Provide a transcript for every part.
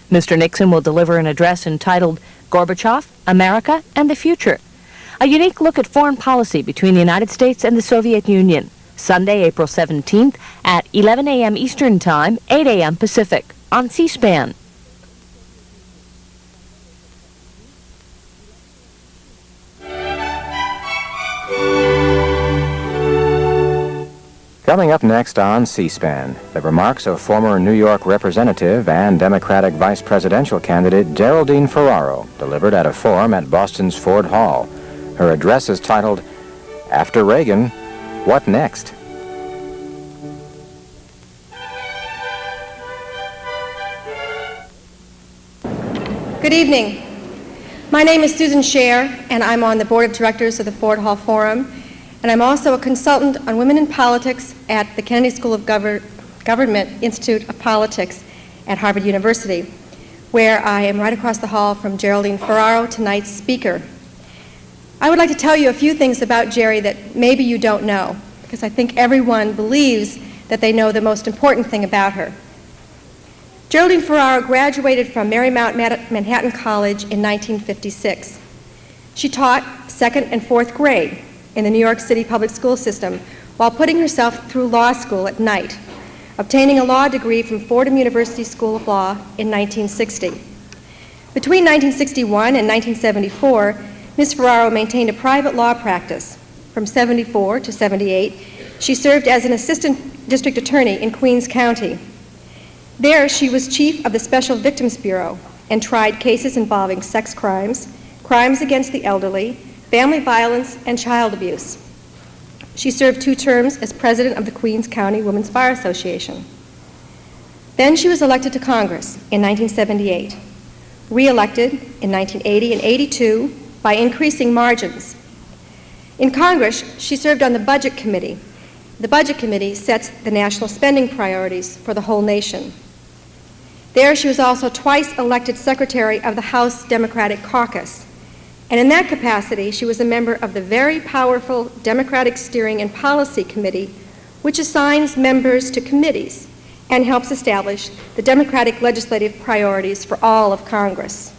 Mr. Nixon will deliver an address entitled Gorbachev, America, and the Future, a unique look at foreign policy between the United States and the Soviet Union, Sunday, April 17th at 11 a.m. Eastern Time, 8 a.m. Pacific, on C-SPAN. Coming up next on C-SPAN, the remarks of former New York Representative and Democratic Vice Presidential candidate Geraldine Ferraro, delivered at a forum at Boston's Ford Hall. Her address is titled, "After Reagan, What Next?" Good evening. My name is Susan Scher, and I'm on the Board of Directors of the Ford Hall Forum, and I'm also a consultant on women in politics at the Kennedy School of Government Institute of Politics at Harvard University, where I am right across the hall from Geraldine Ferraro, tonight's speaker. I would like to tell you a few things about Jerry that maybe you don't know, because I think everyone believes that they know the most important thing about her. Geraldine Ferraro graduated from Marymount Manhattan College in 1956. She taught second and fourth grade in the New York City public school system while putting herself through law school at night, obtaining a law degree from Fordham University School of Law in 1960. Between 1961 and 1974, Ms. Ferraro maintained a private law practice. From 74 to 78, she served as an assistant district attorney in Queens County. There, she was chief of the Special Victims Bureau and tried cases involving sex crimes, crimes against the elderly, family violence, and child abuse. She served 2 terms as president of the Queens County Women's Bar Association. Then she was elected to Congress in 1978, re-elected in 1980 and 82 by increasing margins. In Congress, she served on the Budget Committee. The Budget Committee sets the national spending priorities for the whole nation. There, she was also twice elected secretary of the House Democratic Caucus. And in that capacity, she was a member of the very powerful Democratic Steering and Policy Committee, which assigns members to committees and helps establish the Democratic legislative priorities for all of Congress.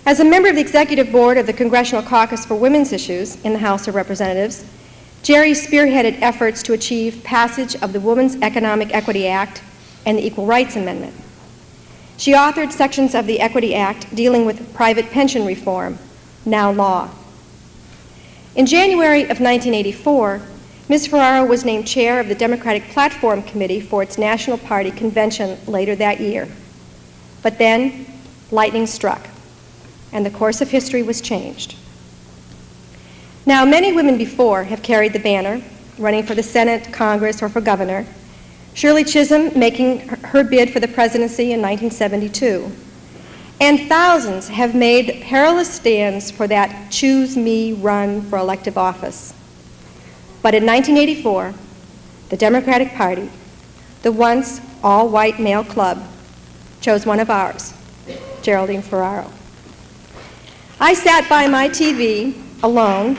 As a member of the Executive Board of the Congressional Caucus for Women's Issues in the House of Representatives, Jerry spearheaded efforts to achieve passage of the Women's Economic Equity Act and the Equal Rights Amendment. She authored sections of the Equity Act dealing with private pension reform, now law. In January of 1984, Ms. Ferraro was named chair of the Democratic Platform Committee for its National Party convention later that year. But then, lightning struck, and the course of history was changed. Now, many women before have carried the banner, running for the Senate, Congress, or for governor. Shirley Chisholm making her bid for the presidency in 1972. And thousands have made perilous stands for that choose me run for elective office. But in 1984, the Democratic Party, the once all-white male club, chose one of ours, Geraldine Ferraro. I sat by my TV alone,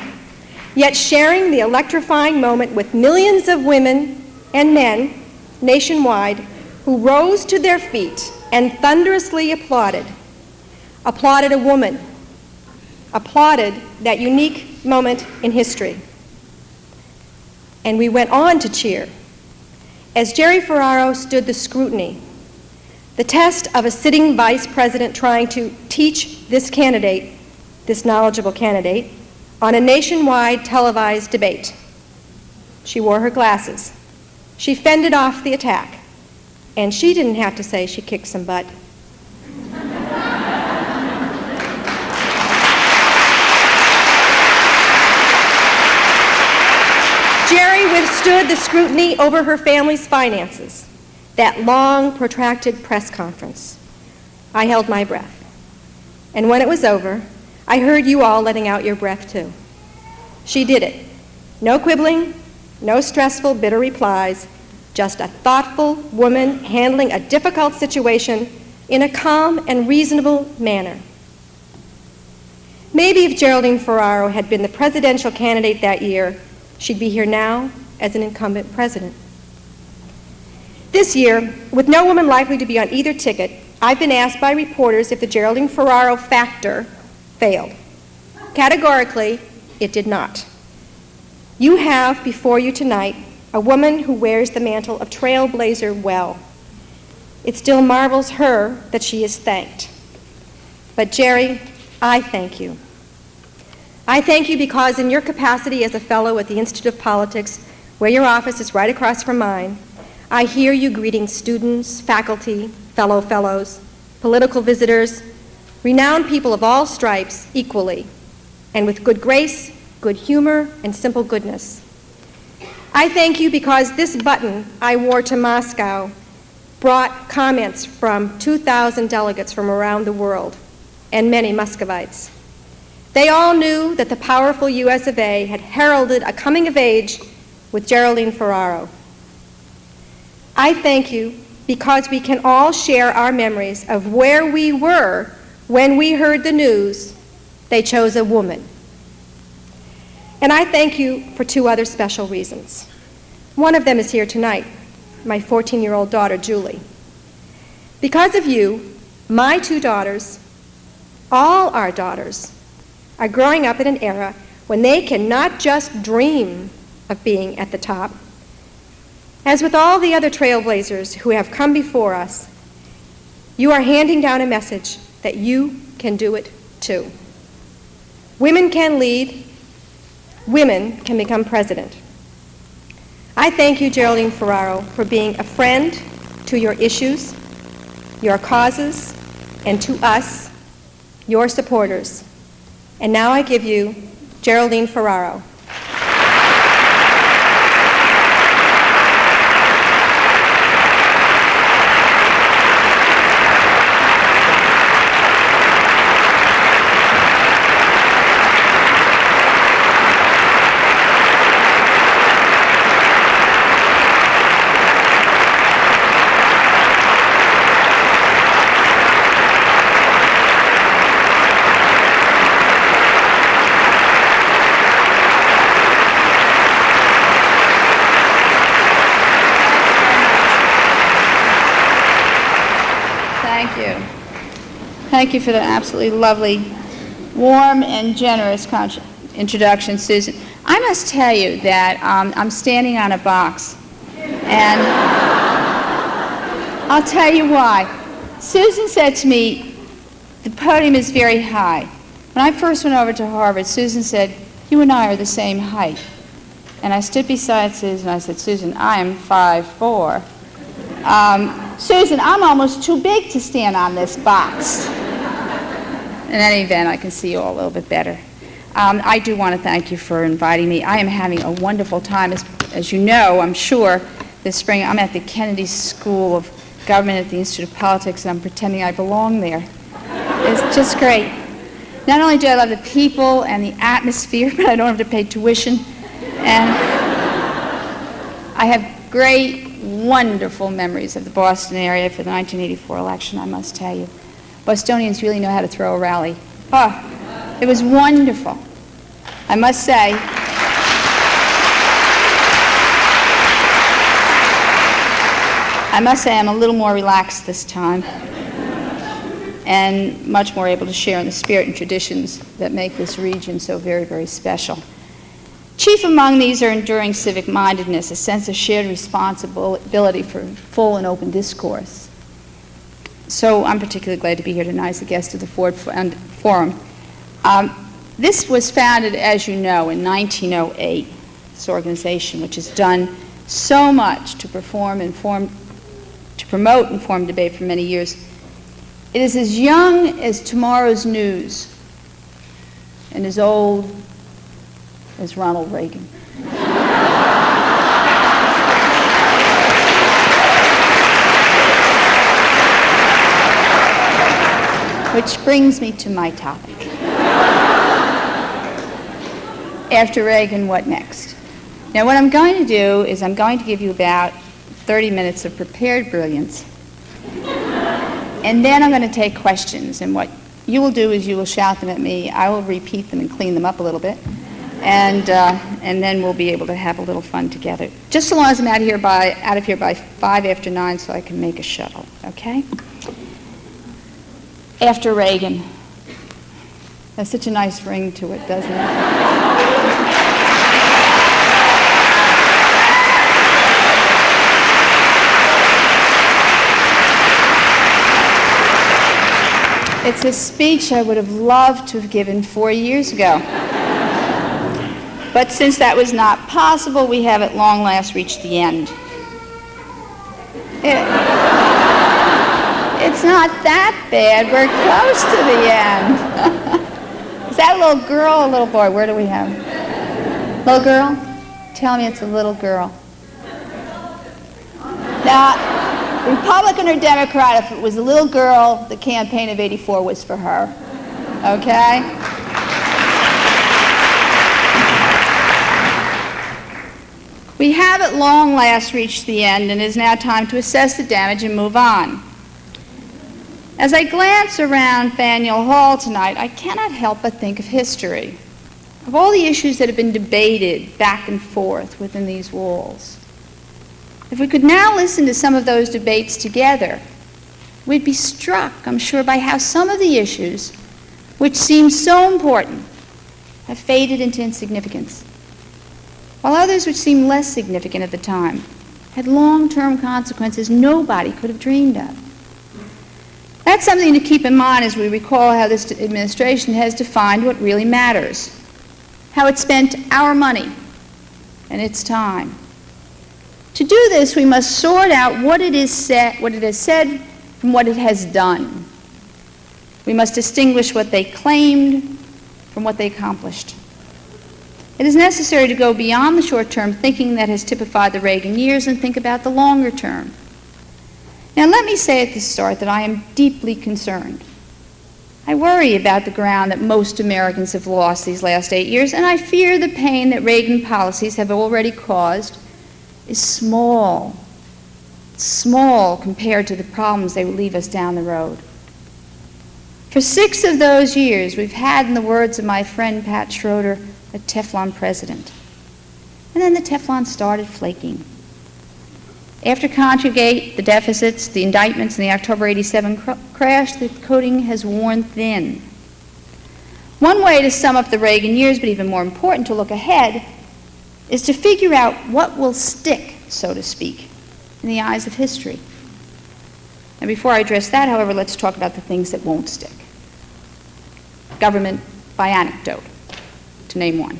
yet sharing the electrifying moment with millions of women and men nationwide who rose to their feet and thunderously applauded a woman, applauded that unique moment in history. And we went on to cheer as Jerry Ferraro stood the scrutiny, the test of a sitting vice president trying to teach this candidate, this knowledgeable candidate, on a nationwide televised debate. She wore her glasses. She fended off the attack, and she didn't have to say she kicked some butt. Jerry withstood the scrutiny over her family's finances, that long, protracted press conference. I held my breath, and when it was over, I heard you all letting out your breath too. She did it. No quibbling, no stressful, bitter replies, just a thoughtful woman handling a difficult situation in a calm and reasonable manner. Maybe if Geraldine Ferraro had been the presidential candidate that year, she'd be here now as an incumbent president. This year, with no woman likely to be on either ticket, I've been asked by reporters if the Geraldine Ferraro factor failed. Categorically, it did not. You have before you tonight a woman who wears the mantle of trailblazer well. It still marvels her that she is thanked. But Jerry, I thank you. I thank you because in your capacity as a fellow at the Institute of Politics, where your office is right across from mine, I hear you greeting students, faculty, fellow fellows, political visitors, renowned people of all stripes equally, and with good grace, good humor, and simple goodness. I thank you because this button I wore to Moscow brought comments from 2,000 delegates from around the world, and many Muscovites. They all knew that the powerful US of A had heralded a coming of age with Geraldine Ferraro. I thank you because we can all share our memories of where we were when we heard the news they chose a woman. And I thank you for two other special reasons. One of them is here tonight, my 14-year-old daughter, Julie. Because of you, my two daughters, all our daughters, are growing up in an era when they can not just dream of being at the top. As with all the other trailblazers who have come before us, you are handing down a message that you can do it too. Women can lead. Women can become president. I thank you, Geraldine Ferraro, for being a friend to your issues, your causes, and to us, your supporters. And now I give you Geraldine Ferraro. Thank you for the absolutely lovely, warm, and generous introduction, Susan. I must tell you that I'm standing on a box, and I'll tell you why. Susan said to me, the podium is very high. When I first went over to Harvard, Susan said, you and I are the same height. And I stood beside Susan, and I said, Susan, I am 5'4". Susan, I'm almost too big to stand on this box. In any event, I can see you all a little bit better. I do want to thank you for inviting me. I am having a wonderful time. As you know, I'm sure, this spring I'm at the Kennedy School of Government at the Institute of Politics, and I'm pretending I belong there. It's just great. Not only do I love the people and the atmosphere, but I don't have to pay tuition. And I have great, wonderful memories of the Boston area for the 1984 election, I must tell you. Bostonians really know how to throw a rally. Oh, it was wonderful. I must say, I'm a little more relaxed this time and much more able to share in the spirit and traditions that make this region so very, very special. Chief among these are enduring civic mindedness, a sense of shared responsibility for full and open discourse. So I'm particularly glad to be here tonight as a guest of the Ford Forum. This was founded, as you know, in 1908, this organization, which has done so much to promote informed debate for many years. It is as young as tomorrow's news and as old as Ronald Reagan. Which brings me to my topic. After Reagan, what next? Now, what I'm going to do is I'm going to give you about 30 minutes of prepared brilliance, and then I'm going to take questions, and what you will do is you will shout them at me. I will repeat them and clean them up a little bit, and then we'll be able to have a little fun together. Just so long as I'm out of here by 5 after 9 so I can make a shuttle, okay? after Reagan. That's such a nice ring to it, doesn't it? It's a speech I would have loved to have given 4 years ago. But since that was not possible, we have at long last reached the end. It's not that bad. We're close to the end. Is that a little girl or a little boy? Where do we have? Little girl? Tell me it's a little girl. Now, Republican or Democrat, if it was a little girl, the campaign of '84 was for her. Okay? We have at long last reached the end, and it is now time to assess the damage and move on. As I glance around Faneuil Hall tonight, I cannot help but think of history, of all the issues that have been debated back and forth within these walls. If we could now listen to some of those debates together, we'd be struck, I'm sure, by how some of the issues, which seem so important, have faded into insignificance, while others which seemed less significant at the time had long-term consequences nobody could have dreamed of. That's something to keep in mind as we recall how this administration has defined what really matters, how it spent our money and its time. To do this, we must sort out what it has said from what it has done. We must distinguish what they claimed from what they accomplished. It is necessary to go beyond the short-term thinking that has typified the Reagan years and think about the longer term. Now, let me say at the start that I am deeply concerned. I worry about the ground that most Americans have lost these last 8 years, and I fear the pain that Reagan policies have already caused is small compared to the problems they will leave us down the road. For 6 of those years, we've had, in the words of my friend Pat Schroeder, a Teflon president. And then the Teflon started flaking. After conjugate the deficits, the indictments, and the October '87 crash, the coating has worn thin. One way to sum up the Reagan years, but even more important to look ahead, is to figure out what will stick, so to speak, in the eyes of history. And before I address that, however, let's talk about the things that won't stick. Government by anecdote, to name one.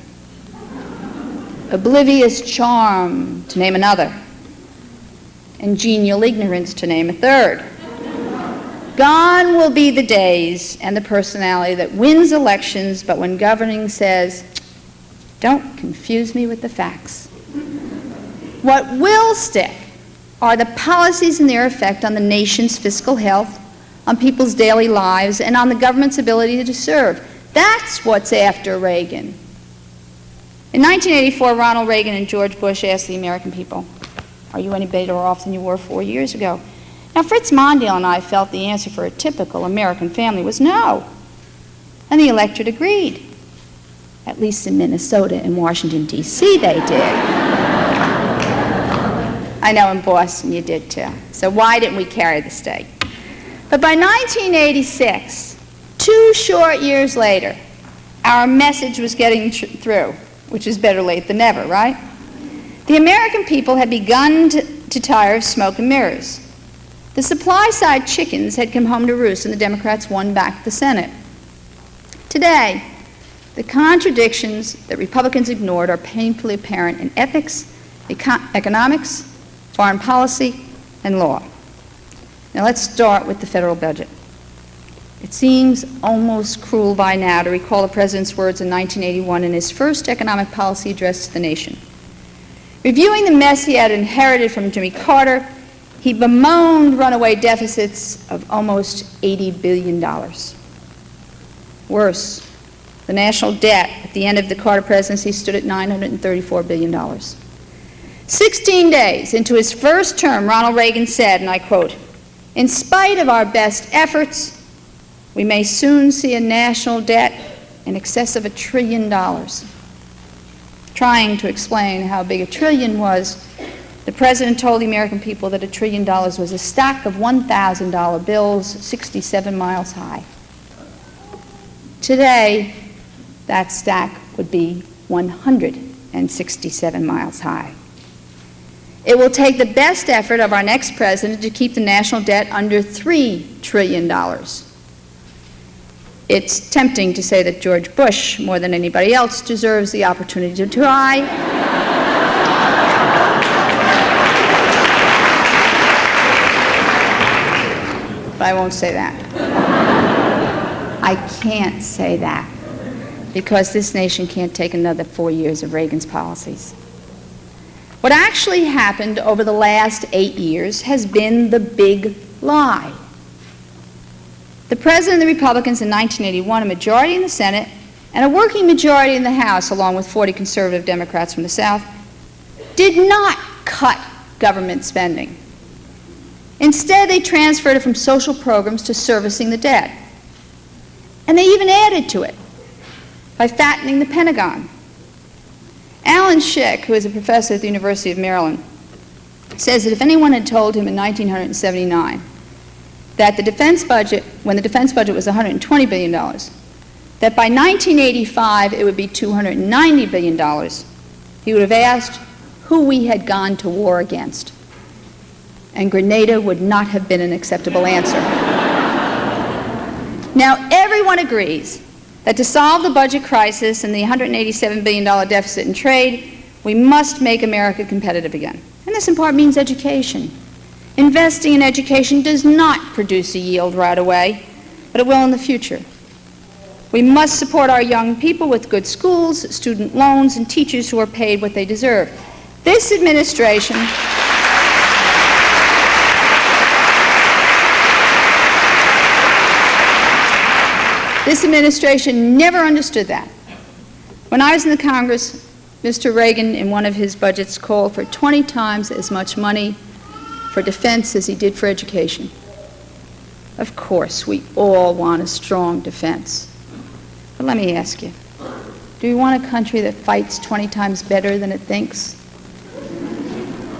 Oblivious charm, to name another. And genial ignorance, to name a third. Gone will be the days and the personality that wins elections, but when governing says, "Don't confuse me with the facts." What will stick are the policies and their effect on the nation's fiscal health, on people's daily lives, and on the government's ability to serve. That's what's after Reagan. In 1984, Ronald Reagan and George Bush asked the American people, "Are you any better off than you were 4 years ago?" Now, Fritz Mondale and I felt the answer for a typical American family was no. And the electorate agreed. At least in Minnesota and Washington, D.C., they did. I know in Boston you did too. So why didn't we carry the state? But by 1986, 2 short years later, our message was getting through, which is better late than never, right? The American people had begun to tire of smoke and mirrors. The supply-side chickens had come home to roost, and the Democrats won back the Senate. Today, the contradictions that Republicans ignored are painfully apparent in ethics, economics, foreign policy, and law. Now let's start with the federal budget. It seems almost cruel by now to recall the President's words in 1981 in his first economic policy address to the nation. Reviewing the mess he had inherited from Jimmy Carter, he bemoaned runaway deficits of almost $80 billion. Worse, the national debt at the end of the Carter presidency stood at $934 billion. 16 days into his first term, Ronald Reagan said, and I quote, "In spite of our best efforts, we may soon see a national debt in excess of $1 trillion. Trying to explain how big $1 trillion was, The president told the American people that $1 trillion was a stack of $1,000 bills 67 miles high. Today, that stack would be 167 miles high. It will take the best effort of our next president to keep the national debt under $3 trillion. It's tempting to say that George Bush, more than anybody else, deserves the opportunity to try. But I won't say that. I can't say that because this nation can't take another 4 years of Reagan's policies. What actually happened over the last 8 years has been the big lie. The President and the Republicans in 1981, a majority in the Senate, and a working majority in the House, along with 40 conservative Democrats from the South, did not cut government spending. Instead, they transferred it from social programs to servicing the debt. And they even added to it by fattening the Pentagon. Alan Schick, who is a professor at the University of Maryland, says that if anyone had told him in 1979 that the defense budget, when the defense budget was $120 billion, that by 1985 it would be $290 billion, he would have asked who we had gone to war against. And Grenada would not have been an acceptable answer. Now, everyone agrees that to solve the budget crisis and the $187 billion deficit in trade, we must make America competitive again. And this in part means education. Investing in education does not produce a yield right away, but it will in the future. We must support our young people with good schools, student loans, and teachers who are paid what they deserve. This administration never understood that. When I was in the Congress, Mr. Reagan, in one of his budgets, called for 20 times as much money for defense as he did for education. Of course, we all want a strong defense. But let me ask you, do you want a country that fights 20 times better than it thinks?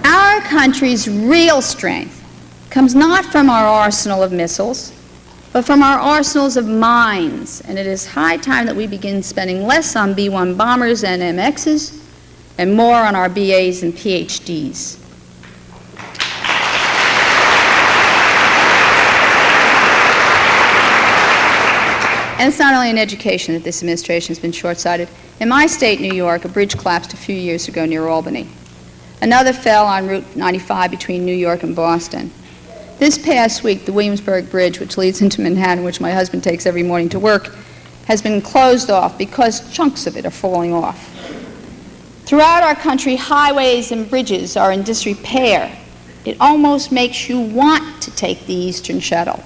Our country's real strength comes not from our arsenal of missiles, but from our arsenals of mines, and it is high time that we begin spending less on B-1 bombers and MXs and more on our BAs and PhDs. And it's not only in education that this administration has been short-sighted. In my state, New York, a bridge collapsed a few years ago near Albany. Another fell on Route 95 between New York and Boston. This past week, the Williamsburg Bridge, which leads into Manhattan, which my husband takes every morning to work, has been closed off because chunks of it are falling off. Throughout our country, highways and bridges are in disrepair. It almost makes you want to take the Eastern Shuttle.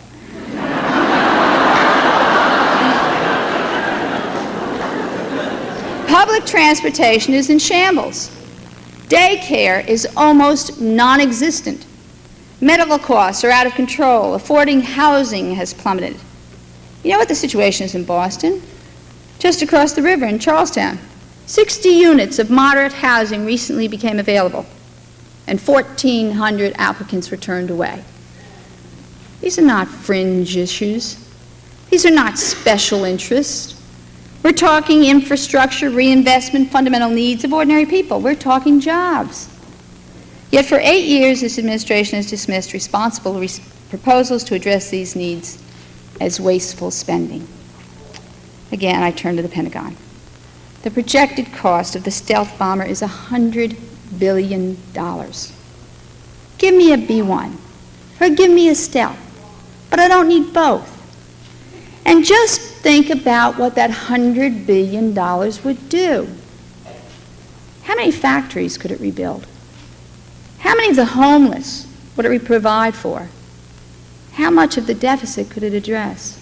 Public transportation is in shambles. Daycare is almost non-existent. Medical costs are out of control. Affording housing has plummeted. You know what the situation is in Boston? Just across the river in Charlestown, 60 units of moderate housing recently became available, and 1,400 applicants were turned away. These are not fringe issues. These are not special interests. We're talking infrastructure, reinvestment, fundamental needs of ordinary people. We're talking jobs. Yet for 8 years, this administration has dismissed responsible proposals to address these needs as wasteful spending. Again, I turn to the Pentagon. The projected cost of the stealth bomber is $100 billion. Give me a B-1, or give me a stealth, but I don't need both. And just think about what that $100 billion would do. How many factories could it rebuild? How many of the homeless would it provide for? How much of the deficit could it address?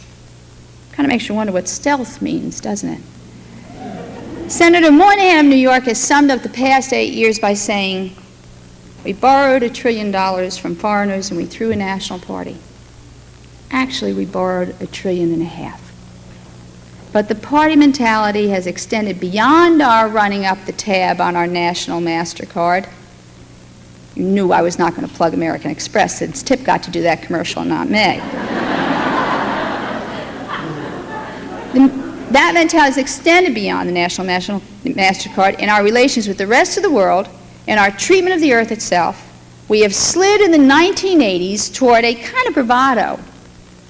Kind of makes you wonder what stealth means, doesn't it? Senator Moynihan of New York has summed up the past 8 years by saying, we borrowed $1 trillion from foreigners and we threw a national party. Actually, we borrowed $1.5 trillion. But the party mentality has extended beyond our running up the tab on our national MasterCard. You knew I was not going to plug American Express since Tip got to do that commercial and not me. That mentality is extended beyond the National MasterCard in our relations with the rest of the world and our treatment of the earth itself. We have slid in the 1980s toward a kind of bravado,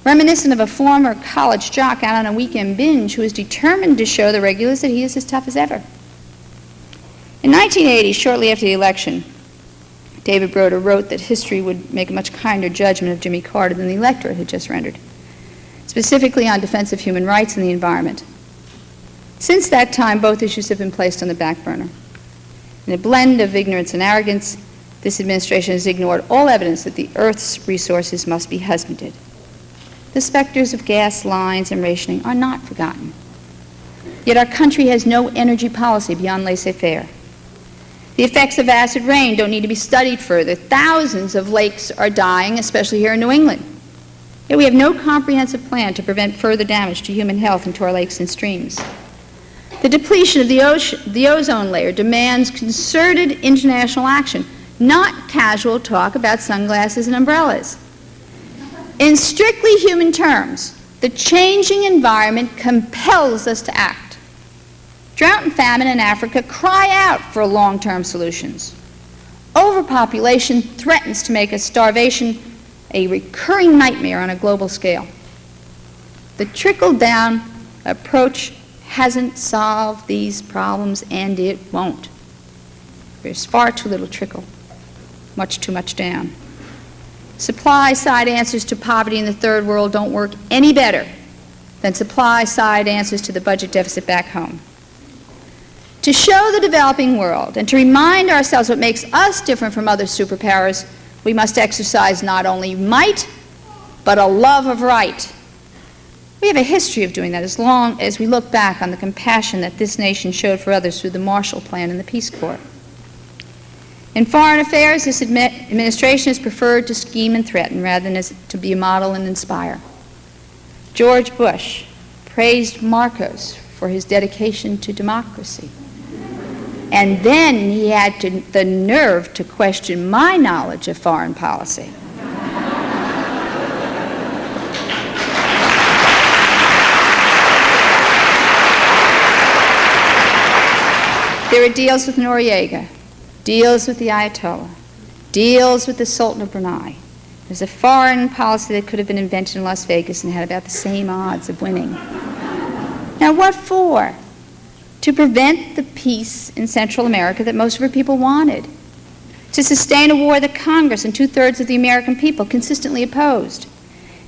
reminiscent of a former college jock out on a weekend binge who is determined to show the regulars that he is as tough as ever. In 1980, shortly after the election, David Broder wrote that history would make a much kinder judgment of Jimmy Carter than the electorate had just rendered, specifically on defense of human rights and the environment. Since that time, both issues have been placed on the back burner. In a blend of ignorance and arrogance, this administration has ignored all evidence that the Earth's resources must be husbanded. The specters of gas lines and rationing are not forgotten. Yet our country has no energy policy beyond laissez-faire. The effects of acid rain don't need to be studied further. Thousands of lakes are dying, especially here in New England. Yet we have no comprehensive plan to prevent further damage to human health and to our lakes and streams. The depletion of the ozone layer demands concerted international action, not casual talk about sunglasses and umbrellas. In strictly human terms, the changing environment compels us to act. Drought and famine in Africa cry out for long-term solutions. Overpopulation threatens to make starvation a recurring nightmare on a global scale. The trickle-down approach hasn't solved these problems, and it won't. There's far too little trickle, much too much down. Supply-side answers to poverty in the third world don't work any better than supply-side answers to the budget deficit back home. To show the developing world and to remind ourselves what makes us different from other superpowers, we must exercise not only might, but a love of right. We have a history of doing that as long as we look back on the compassion that this nation showed for others through the Marshall Plan and the Peace Corps. In foreign affairs, this administration has preferred to scheme and threaten rather than to be a model and inspire. George Bush praised Marcos for his dedication to democracy. And then he had the nerve to question my knowledge of foreign policy. There are deals with Noriega, deals with the Ayatollah, deals with the Sultan of Brunei. There's a foreign policy that could have been invented in Las Vegas and had about the same odds of winning. Now, what for? To prevent the peace in Central America that most of our people wanted. To sustain a war that Congress and two-thirds of the American people consistently opposed.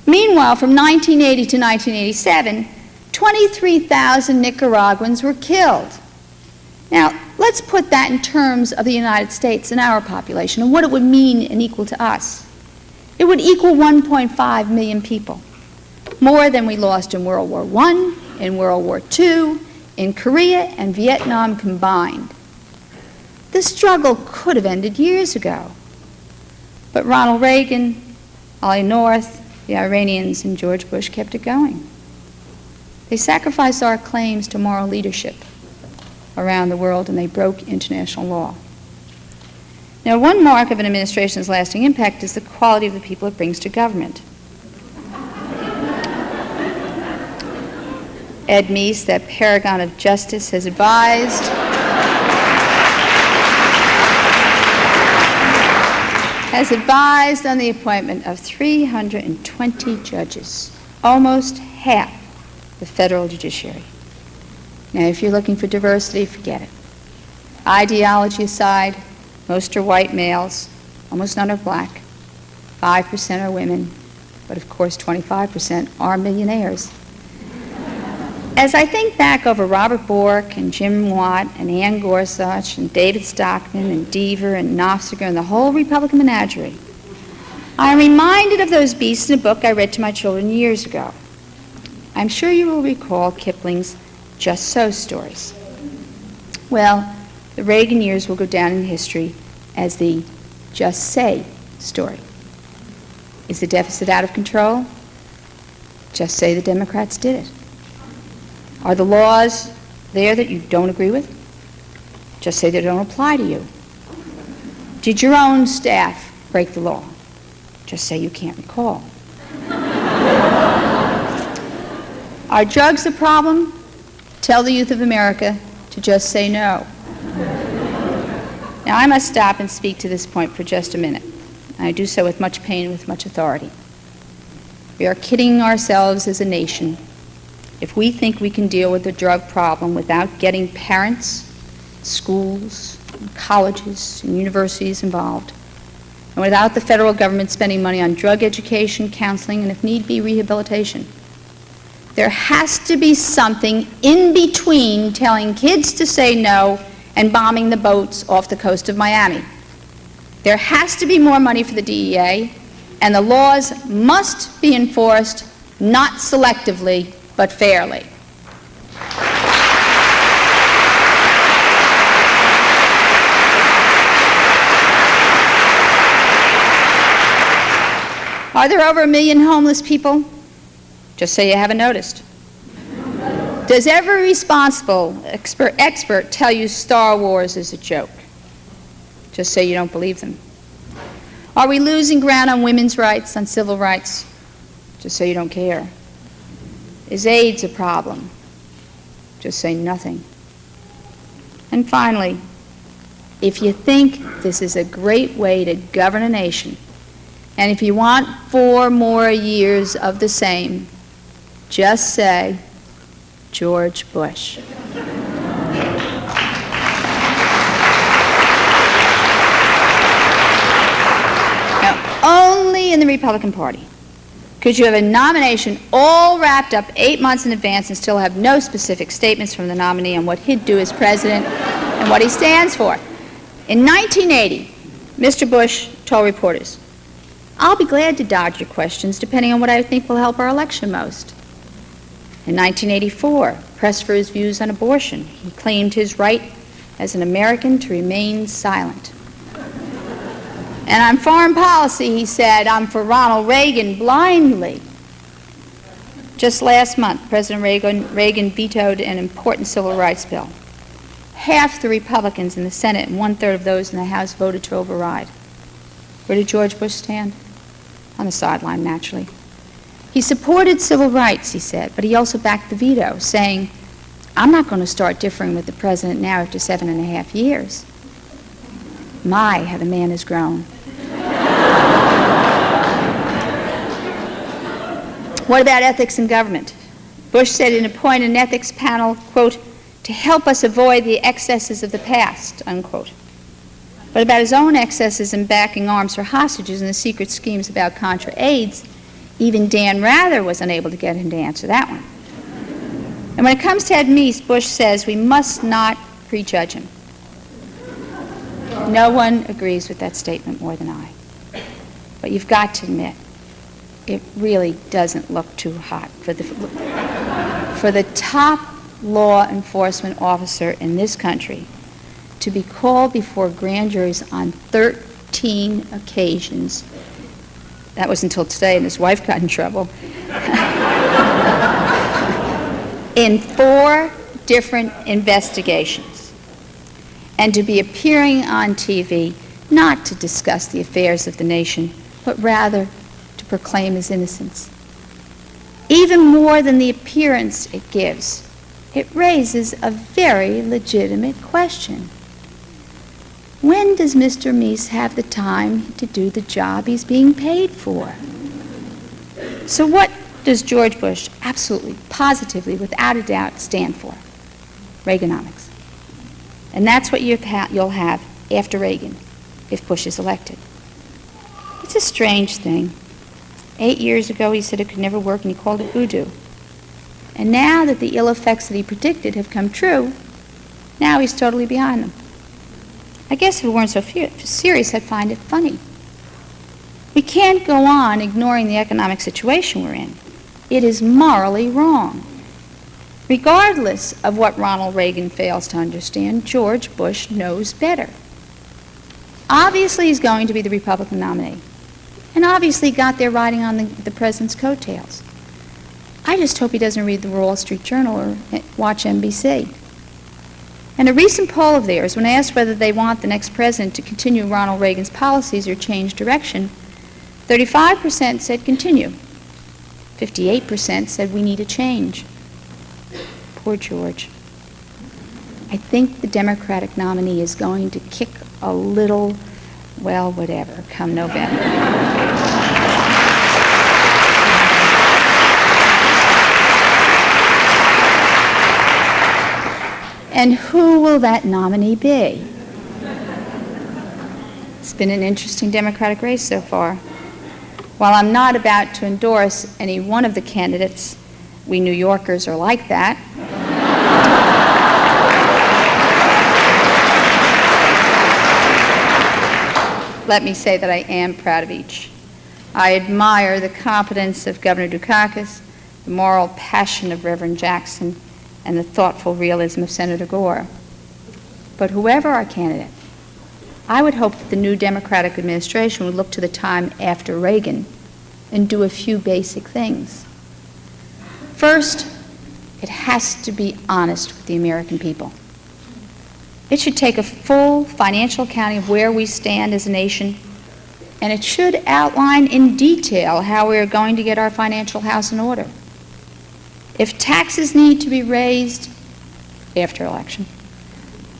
Meanwhile, from 1980 to 1987, 23,000 Nicaraguans were killed. Now, let's put that in terms of the United States and our population and what it would mean and equal to us. It would equal 1.5 million people, more than we lost in World War I, in World War II, in Korea and Vietnam combined. The struggle could have ended years ago. But Ronald Reagan, Ollie North, the Iranians, and George Bush kept it going. They sacrificed our claims to moral leadership around the world, and they broke international law. Now, one mark of an administration's lasting impact is the quality of the people it brings to government. Ed Meese, that paragon of justice, has advised on the appointment of 320 judges, almost half the federal judiciary. Now, if you're looking for diversity, forget it. Ideology aside, most are white males, almost none are black, 5% are women, but of course 25% are millionaires. As I think back over Robert Bork and Jim Watt and Ann Gorsuch and David Stockman and Deaver and Nofziger and the whole Republican menagerie, I am reminded of those beasts in a book I read to my children years ago. I'm sure you will recall Kipling's Just So stories. Well, the Reagan years will go down in history as the Just Say story. Is the deficit out of control? Just say the Democrats did it. Are the laws there that you don't agree with? Just say they don't apply to you. Did your own staff break the law? Just say you can't recall. Are drugs a problem? Tell the youth of America to just say no. Now, I must stop and speak to this point for just a minute. I do so with much pain and with much authority. We are kidding ourselves as a nation if we think we can deal with the drug problem without getting parents, schools, colleges, and universities involved, and without the federal government spending money on drug education, counseling, and if need be, rehabilitation. There has to be something in between telling kids to say no and bombing the boats off the coast of Miami. There has to be more money for the DEA, and the laws must be enforced not selectively, but fairly. Are there over 1 million homeless people? Just say you haven't noticed. Does every responsible expert tell you Star Wars is a joke? Just say you don't believe them. Are we losing ground on women's rights, on civil rights? Just say you don't care. Is AIDS a problem? Just say nothing. And finally, if you think this is a great way to govern a nation, and if you want 4 more years of the same, just say George Bush. Now, only in the Republican Party could you have a nomination all wrapped up 8 months in advance and still have no specific statements from the nominee on what he'd do as president and what he stands for. In 1980, Mr. Bush told reporters, "I'll be glad to dodge your questions depending on what I think will help our election most." In 1984, pressed for his views on abortion, he claimed his right as an American to remain silent. And on foreign policy, he said, "I'm for Ronald Reagan blindly." Just last month, President Reagan vetoed an important civil rights bill. Half the Republicans in the Senate and 1/3 of those in the House voted to override. Where did George Bush stand? On the sideline, naturally. He supported civil rights, he said, but he also backed the veto, saying, "I'm not going to start differing with the president now after 7.5 years. My, how the man has grown." What about ethics in government? Bush said he'd appoint an ethics panel, quote, "to help us avoid the excesses of the past," unquote. But about his own excesses in backing arms for hostages and the secret schemes about Contra-AIDS, even Dan Rather was unable to get him to answer that one. And when it comes to Ed Meese, Bush says we must not prejudge him. No one agrees with that statement more than I. But you've got to admit, it really doesn't look too hot for the top law enforcement officer in this country to be called before grand juries on 13 occasions. That was until today, and his wife got in trouble. In 4 different investigations. And to be appearing on TV, not to discuss the affairs of the nation, but rather to proclaim his innocence. Even more than the appearance it gives, it raises a very legitimate question. When does Mr. Meese have the time to do the job he's being paid for? So what does George Bush absolutely, positively, without a doubt stand for? Reaganomics. And that's what you'll have after Reagan if Bush is elected. It's a strange thing. 8 years ago he said it could never work and he called it voodoo. And now that the ill effects that he predicted have come true, now he's totally behind them. I guess if it weren't so serious, I'd find it funny. We can't go on ignoring the economic situation we're in. It is morally wrong. Regardless of what Ronald Reagan fails to understand, George Bush knows better. Obviously, he's going to be the Republican nominee. And obviously got there riding on the president's coattails. I just hope he doesn't read the Wall Street Journal or watch NBC. In a recent poll of theirs, when asked whether they want the next president to continue Ronald Reagan's policies or change direction, 35% said continue. 58% said we need a change. Poor George. I think the Democratic nominee is going to kick a little, well, whatever, come November. And who will that nominee be? It's been an interesting Democratic race so far. While I'm not about to endorse any one of the candidates, we New Yorkers are like that. Let me say that I am proud of each. I admire the competence of Governor Dukakis, the moral passion of Reverend Jackson, and the thoughtful realism of Senator Gore. But whoever our candidate, I would hope that the new Democratic administration would look to the time after Reagan and do a few basic things. First, it has to be honest with the American people. It should take a full financial accounting of where we stand as a nation, and it should outline in detail how we are going to get our financial house in order. If taxes need to be raised after election,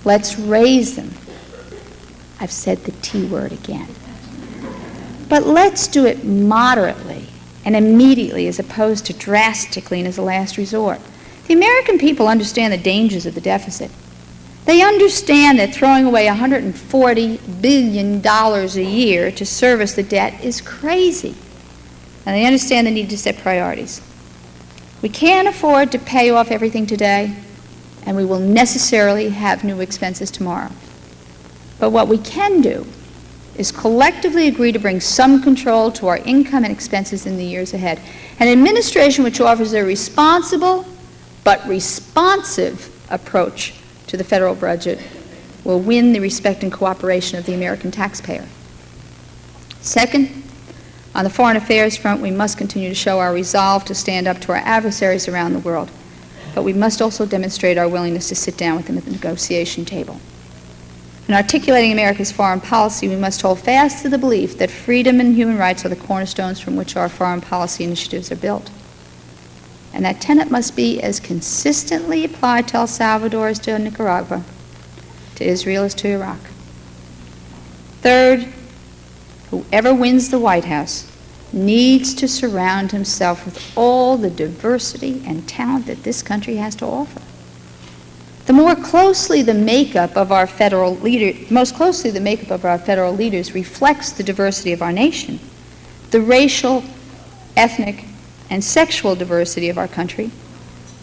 let's raise them. I've said the T word again. But let's do it moderately and immediately as opposed to drastically and as a last resort. The American people understand the dangers of the deficit. They understand that throwing away $140 billion a year to service the debt is crazy. And they understand the need to set priorities. We can't afford to pay off everything today, and we will necessarily have new expenses tomorrow. But what we can do is collectively agree to bring some control to our income and expenses in the years ahead. An administration which offers a responsible but responsive approach to the federal budget will win the respect and cooperation of the American taxpayer. Second, on the foreign affairs front, we must continue to show our resolve to stand up to our adversaries around the world, but we must also demonstrate our willingness to sit down with them at the negotiation table. In articulating America's foreign policy, we must hold fast to the belief that freedom and human rights are the cornerstones from which our foreign policy initiatives are built. And that tenet must be as consistently applied to El Salvador as to Nicaragua, to Israel as to Iraq. Third, whoever wins the White House needs to surround himself with all the diversity and talent that this country has to offer. The most closely the makeup of our federal leaders reflects the diversity of our nation, the racial, ethnic, and sexual diversity of our country,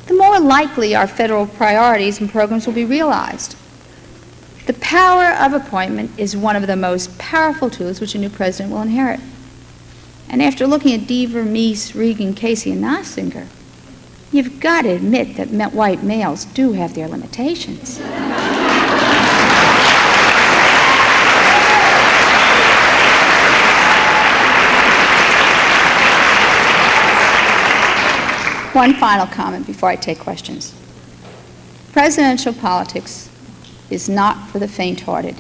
the more likely our federal priorities and programs will be realized. The power of appointment is one of the most powerful tools which a new president will inherit. And after looking at Deaver, Meese, Reagan, Casey, and Nossinger, you've got to admit that white males do have their limitations. One final comment before I take questions. Presidential politics is not for the faint-hearted.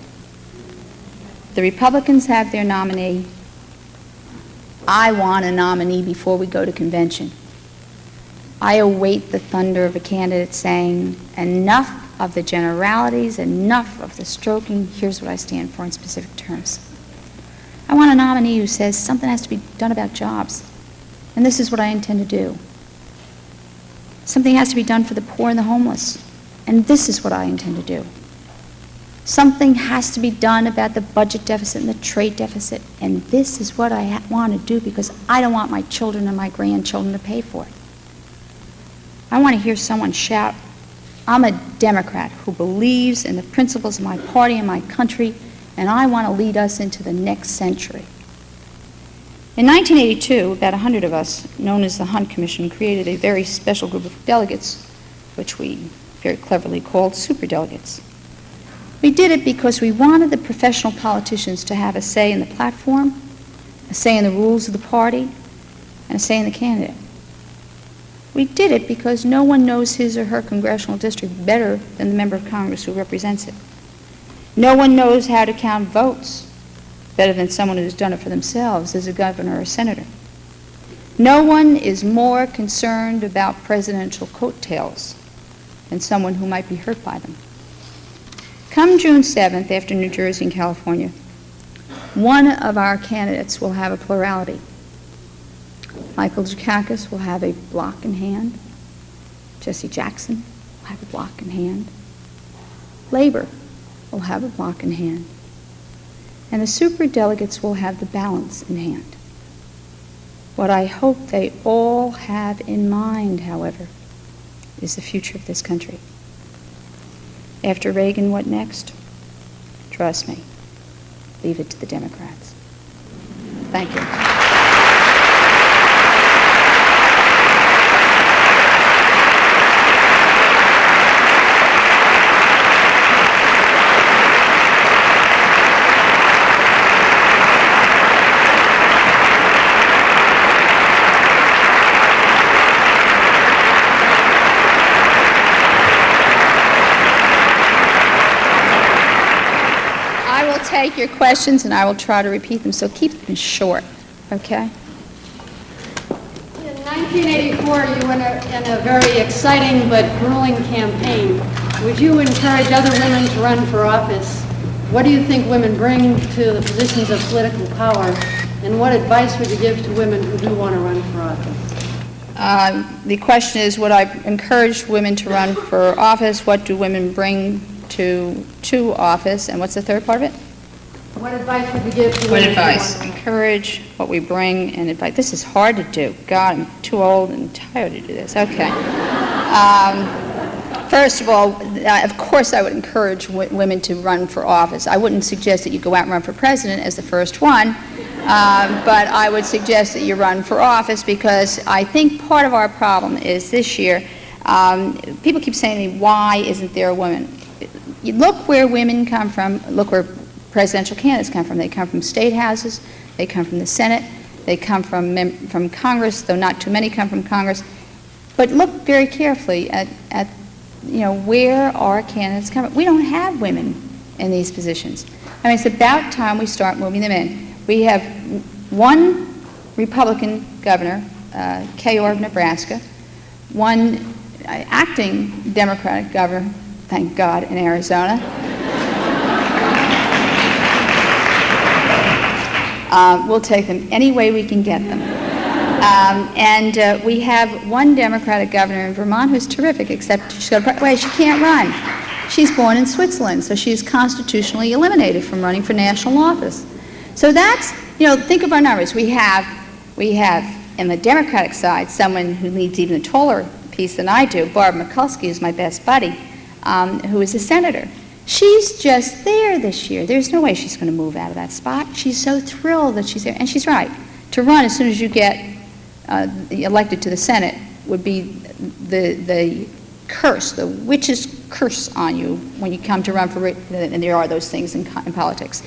The Republicans have their nominee. I want a nominee before we go to convention. I await the thunder of a candidate saying, enough of the generalities, enough of the stroking, here's what I stand for in specific terms. I want a nominee who says something has to be done about jobs, and this is what I intend to do. Something has to be done for the poor and the homeless, and this is what I intend to do. Something has to be done about the budget deficit and the trade deficit, and this is what I want to do because I don't want my children and my grandchildren to pay for it. I want to hear someone shout, I'm a Democrat who believes in the principles of my party and my country, and I want to lead us into the next century. In 1982, about 100 of us, known as the Hunt Commission, created a very special group of delegates, which we very cleverly called superdelegates. We did it because we wanted the professional politicians to have a say in the platform, a say in the rules of the party, and a say in the candidate. We did it because no one knows his or her congressional district better than the member of Congress who represents it. No one knows how to count votes better than someone who's done it for themselves as a governor or a senator. No one is more concerned about presidential coattails than someone who might be hurt by them. Come June 7th, after New Jersey and California, one of our candidates will have a plurality. Michael Dukakis will have a block in hand. Jesse Jackson will have a block in hand. Labor will have a block in hand. And the superdelegates will have the balance in hand. What I hope they all have in mind, however, is the future of this country. After Reagan, what next? Trust me, leave it to the Democrats. Thank you. Take your questions and I will try to repeat them, so keep them short, okay? In 1984, you went in a very exciting but grueling campaign. Would you encourage other women to run for office? What do you think women bring to the positions of political power? And what advice would you give to women who do want to run for office? The question is, would I encourage women to run for office? What do women bring to office? And what's the third part of it? What advice would you give to What women? advice? Encourage what we bring and advice. This is hard to do. God, I'm too old and tired to do this. Okay. First of all, of course I would encourage women to run for office. I wouldn't suggest that you go out and run for president as the first one, but I would suggest that you run for office, because I think part of our problem is this year, people keep saying to me, why isn't there a woman? You look where women come from, look where presidential candidates come from. They come from state houses, they come from the Senate, they come from Congress, though not too many come from Congress. But look very carefully at where our candidates come from. We don't have women in these positions. I mean, it's about time we start moving them in. We have one Republican governor, Kay Orr of Nebraska, one acting Democratic governor, thank God, in Arizona. We'll take them any way we can get them. And we have one Democratic governor in Vermont who's terrific, except she's got she can't run. She's born in Switzerland, so she's constitutionally eliminated from running for national office. So that's, think of our numbers. We have in the Democratic side someone who leads even a taller piece than I do, Barb Mikulski, who's my best buddy, who is a senator. She's just there this year. There's no way she's going to move out of that spot. She's so thrilled that she's there. And she's right. To run as soon as you get elected to the Senate would be the curse, the witch's curse on you when you come to run for, and there are those things in politics,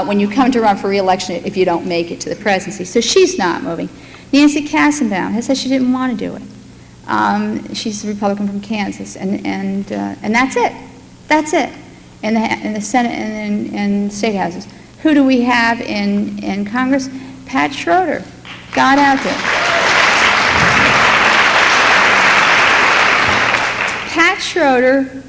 when you come to run for re-election if you don't make it to the presidency. So she's not moving. Nancy Kassenbaum has said she didn't want to do it. She's a Republican from Kansas, and that's it. That's it. In the Senate and state houses. Who do we have in Congress? Pat Schroeder got out there. Pat Schroeder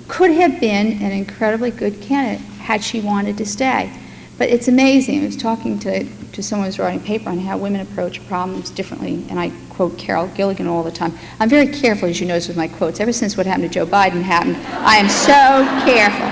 could have been an incredibly good candidate had she wanted to stay. But it's amazing. I was talking to someone who's writing a paper on how women approach problems differently, and I quote Carol Gilligan all the time. I'm very careful, as you notice, with my quotes. Ever since what happened to Joe Biden happened, I am so careful.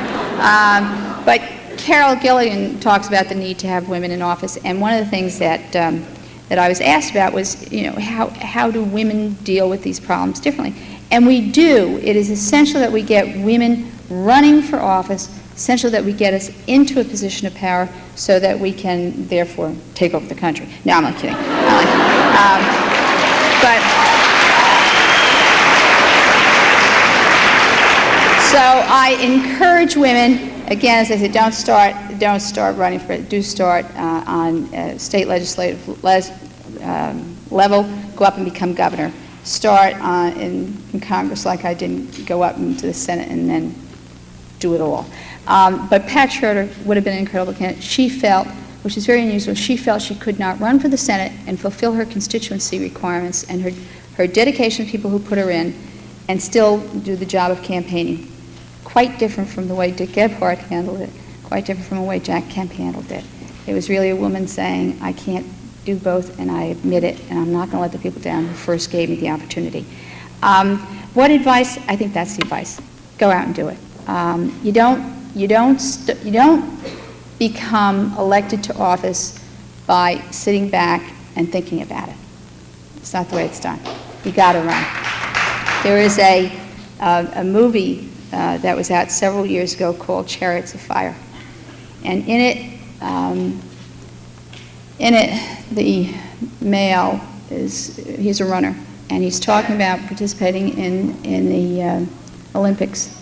But Carol Gilligan talks about the need to have women in office, and one of the things that I was asked about was, how do women deal with these problems differently? And we do. It is essential that we get women running for office, essential that we get us into a position of power so that we can, therefore, take over the country. No, I'm not kidding. So I encourage women, again, as I said, don't start running for it. Do start on state legislative level. Go go up and become governor, start in Congress like I did, go up into the Senate and then do it all. But Pat Schroeder would have been an incredible candidate. She felt, which is very unusual, she felt she could not run for the Senate and fulfill her constituency requirements and her dedication to people who put her in and still do the job of campaigning. Quite different from the way Dick Gebhardt handled it, quite different from the way Jack Kemp handled it. It was really a woman saying, I can't do both, and I admit it, and I'm not going to let the people down who first gave me the opportunity. What advice? I think that's the advice. Go out and do it. You don't become elected to office by sitting back and thinking about it. It's not the way it's done. You got to run. There is a movie that was out several years ago called Chariots of Fire, and in it, the male he's a runner, and he's talking about participating in the Olympics,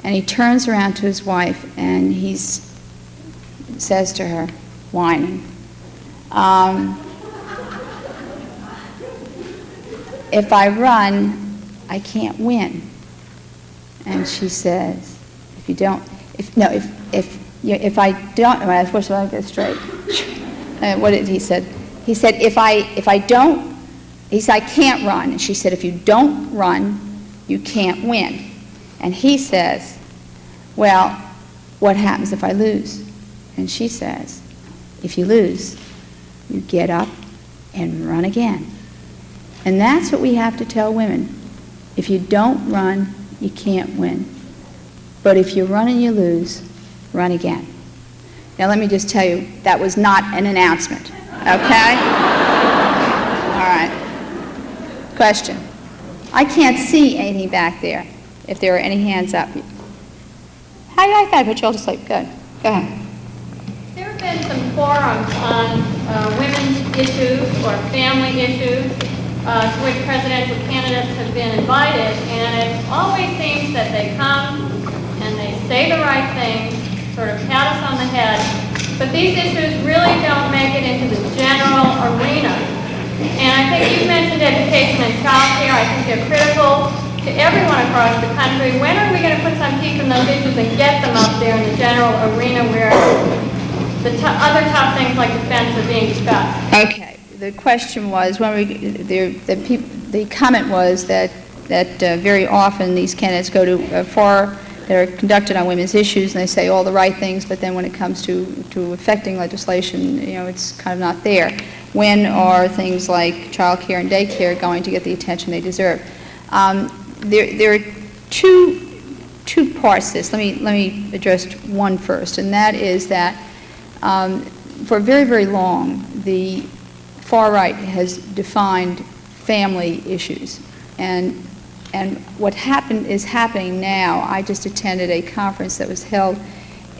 and he turns around to his wife and he says to her, whining, if I run, I can't win. And she says, if I don't, well, first of all, I get straight. What did he said? He said, if I don't, he said, I can't run. And she said, if you don't run, you can't win. And he says, well, what happens if I lose? And she says, if you lose, you get up and run again. And that's what we have to tell women. If you don't run, you can't win. But if you run and you lose, run again. Now let me just tell you, that was not an announcement, okay? All right. Question. I can't see anything back there, if there are any hands up. I thought I put you all to sleep. Good. Go ahead. There have been some forums on women's issues or family issues to which presidential candidates have been invited, and it always seems that they come and they say the right things, sort of pat us on the head, but these issues really don't make it into the general arena. And I think you've mentioned education and child care. I think they're critical to everyone across the country. When are we going to put some teeth in those issues and get them up there in the general arena where the other tough things like defense are being discussed? Okay. The question was, the comment was that very often these candidates go to fora that are conducted on women's issues, and they say all the right things, but then when it comes to affecting legislation, it's kind of not there. When are things like child care and daycare going to get the attention they deserve? There are two parts to this. Let me address one first, and that is that for very, very long, the far right has defined family issues, and what is happening now. I just attended a conference that was held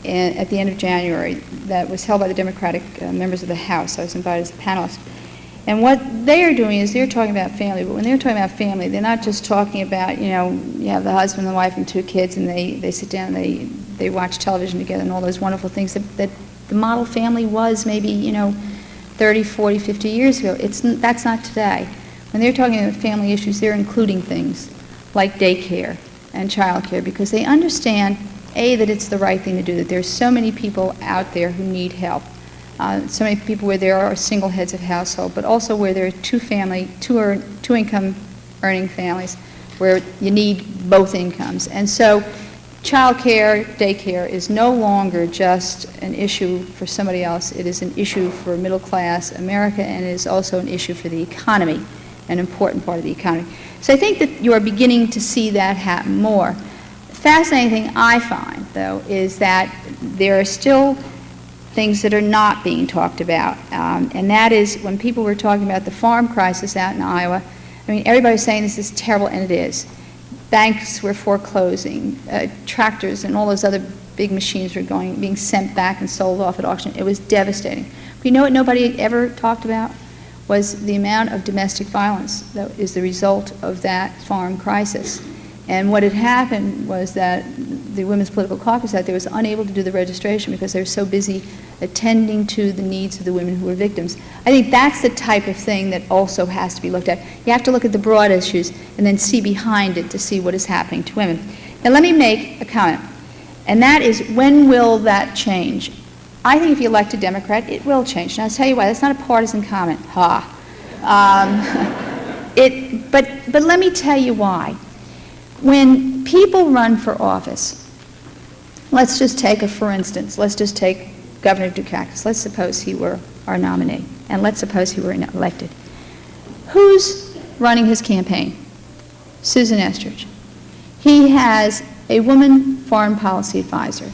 at the end of January that was held by the Democratic members of the House. I was invited as a panelist. And what they are doing is they're talking about family, but when they're talking about family, they're not just talking about, you have the husband, the wife, and 2 kids, and they sit down and they watch television together and all those wonderful things that the model family was maybe, 30, 40, 50 years ago. That's not today. When they're talking about family issues, they're including things like daycare and child care because they understand, A, that it's the right thing to do, that there's so many people out there who need help. So many people where there are single heads of household, but also where there are two income earning families where you need both incomes. And so child care, daycare is no longer just an issue for somebody else. It is an issue for middle class America, and it is also an issue for the economy, an important part of the economy. So I think that you are beginning to see that happen more. The fascinating thing I find, though, is that there are still things that are not being talked about, and that is when people were talking about the farm crisis out in Iowa. I mean, everybody's saying this is terrible, and it is. Banks were foreclosing, tractors and all those other big machines were being sent back and sold off at auction. It was devastating. But you know what nobody ever talked about? Was the amount of domestic violence that is the result of that farm crisis. And what had happened was that the Women's Political Caucus out there was unable to do the registration because they were so busy attending to the needs of the women who were victims. I think that's the type of thing that also has to be looked at. You have to look at the broad issues and then see behind it to see what is happening to women. Now let me make a comment, and that is, when will that change? I think if you elect a Democrat, it will change. Now I'll tell you why. That's not a partisan comment. But let me tell you why. When people run for office, let's just take for instance, let's just take Governor Dukakis. Let's suppose he were our nominee, and let's suppose he were elected. Who's running his campaign? Susan Estrich. He has a woman foreign policy advisor,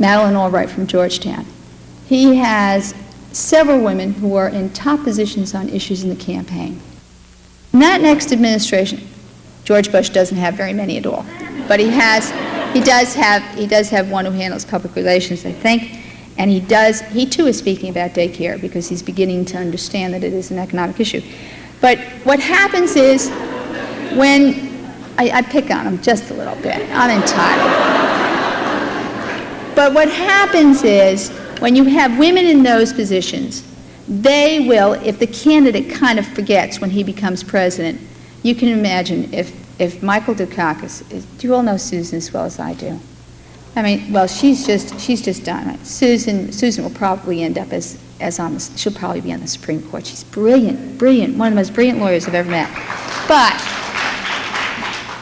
Madeleine Albright from Georgetown. He has several women who are in top positions on issues in the campaign. In that next administration, George Bush doesn't have very many at all, but he does have one who handles public relations, I think, and he too is speaking about daycare because he's beginning to understand that it is an economic issue. But what happens is, when I pick on him just a little bit, I'm entitled. But what happens is, when you have women in those positions, they will, if the candidate kind of forgets when he becomes president, you can imagine if Michael Dukakis, do you all know Susan as well as I do? I mean, well, she's just done it. Susan will probably end up she'll probably be on the Supreme Court. She's brilliant, one of the most brilliant lawyers I've ever met. But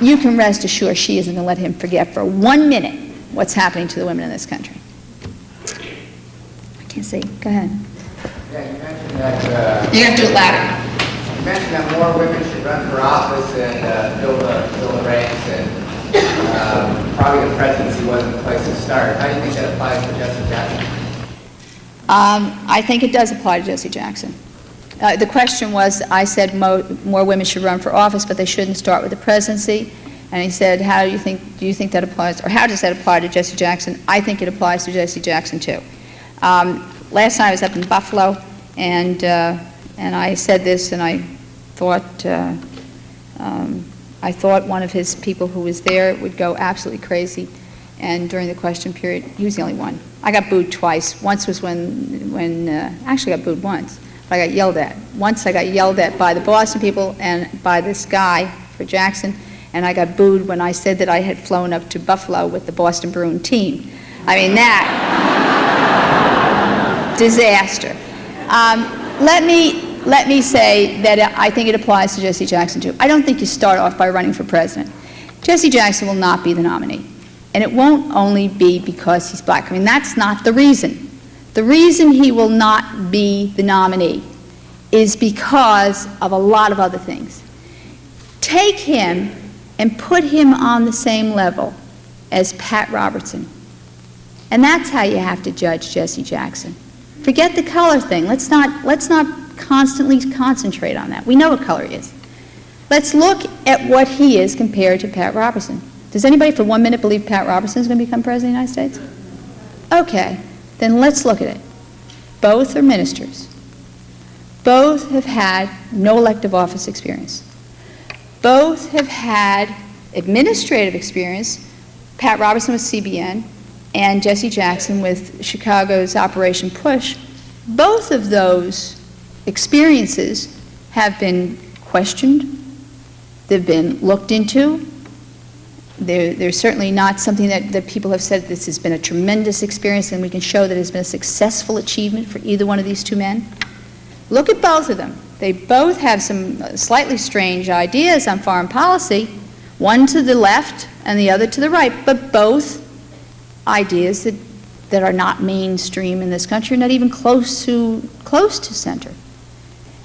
you can rest assured she isn't going to let him forget for 1 minute what's happening to the women in this country. I can't see. Go ahead. Yeah, you mentioned that... You have to do it louder. You mentioned that more women should run for office and fill the ranks, and probably the presidency wasn't the place to start. How do you think that applies to Jesse Jackson? I think it does apply to Jesse Jackson. The question was, I said more women should run for office, but they shouldn't start with the presidency. And he said, do you think that applies, or how does that apply to Jesse Jackson? I think it applies to Jesse Jackson too. Last night I was up in Buffalo, and I said this, and I thought one of his people who was there would go absolutely crazy. And during the question period, he was the only one. I got booed twice. Once was when actually I got booed once, but I got yelled at. Once I got yelled at by the Boston people and by this guy for Jackson, and I got booed when I said that I had flown up to Buffalo with the Boston Bruin team. I mean, that disaster. Let me say that I think it applies to Jesse Jackson too. I don't think you start off by running for president. Jesse Jackson will not be the nominee. And it won't only be because he's black. I mean, that's not the reason. The reason he will not be the nominee is because of a lot of other things. Take him and put him on the same level as Pat Robertson. And that's how you have to judge Jesse Jackson. Forget the color thing. Let's not constantly concentrate on that. We know what color he is. Let's look at what he is compared to Pat Robertson. Does anybody for 1 minute believe Pat Robertson is going to become president of the United States? Okay, then let's look at it. Both are ministers. Both have had no elective office experience. Both have had administrative experience. Pat Robertson with CBN and Jesse Jackson with Chicago's Operation Push. Both of those experiences have been questioned. They've been looked into. There's certainly not something that people have said this has been a tremendous experience and we can show that it's been a successful achievement for either one of these two men. Look at both of them. They both have some slightly strange ideas on foreign policy, one to the left and the other to the right, but both ideas that are not mainstream in this country, not even close to center.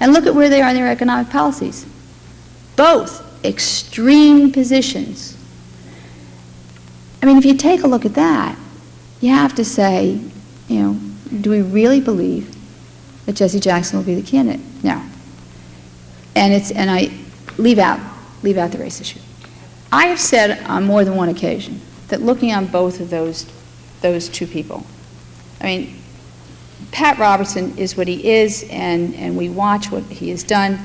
And look at where they are in their economic policies. Both extreme positions. I mean, if you take a look at that, you have to say, do we really believe that Jesse Jackson will be the candidate? No. And I leave out the race issue. I have said on more than one occasion that looking on both of those two people, I mean, Pat Robertson is what he is, and we watch what he has done,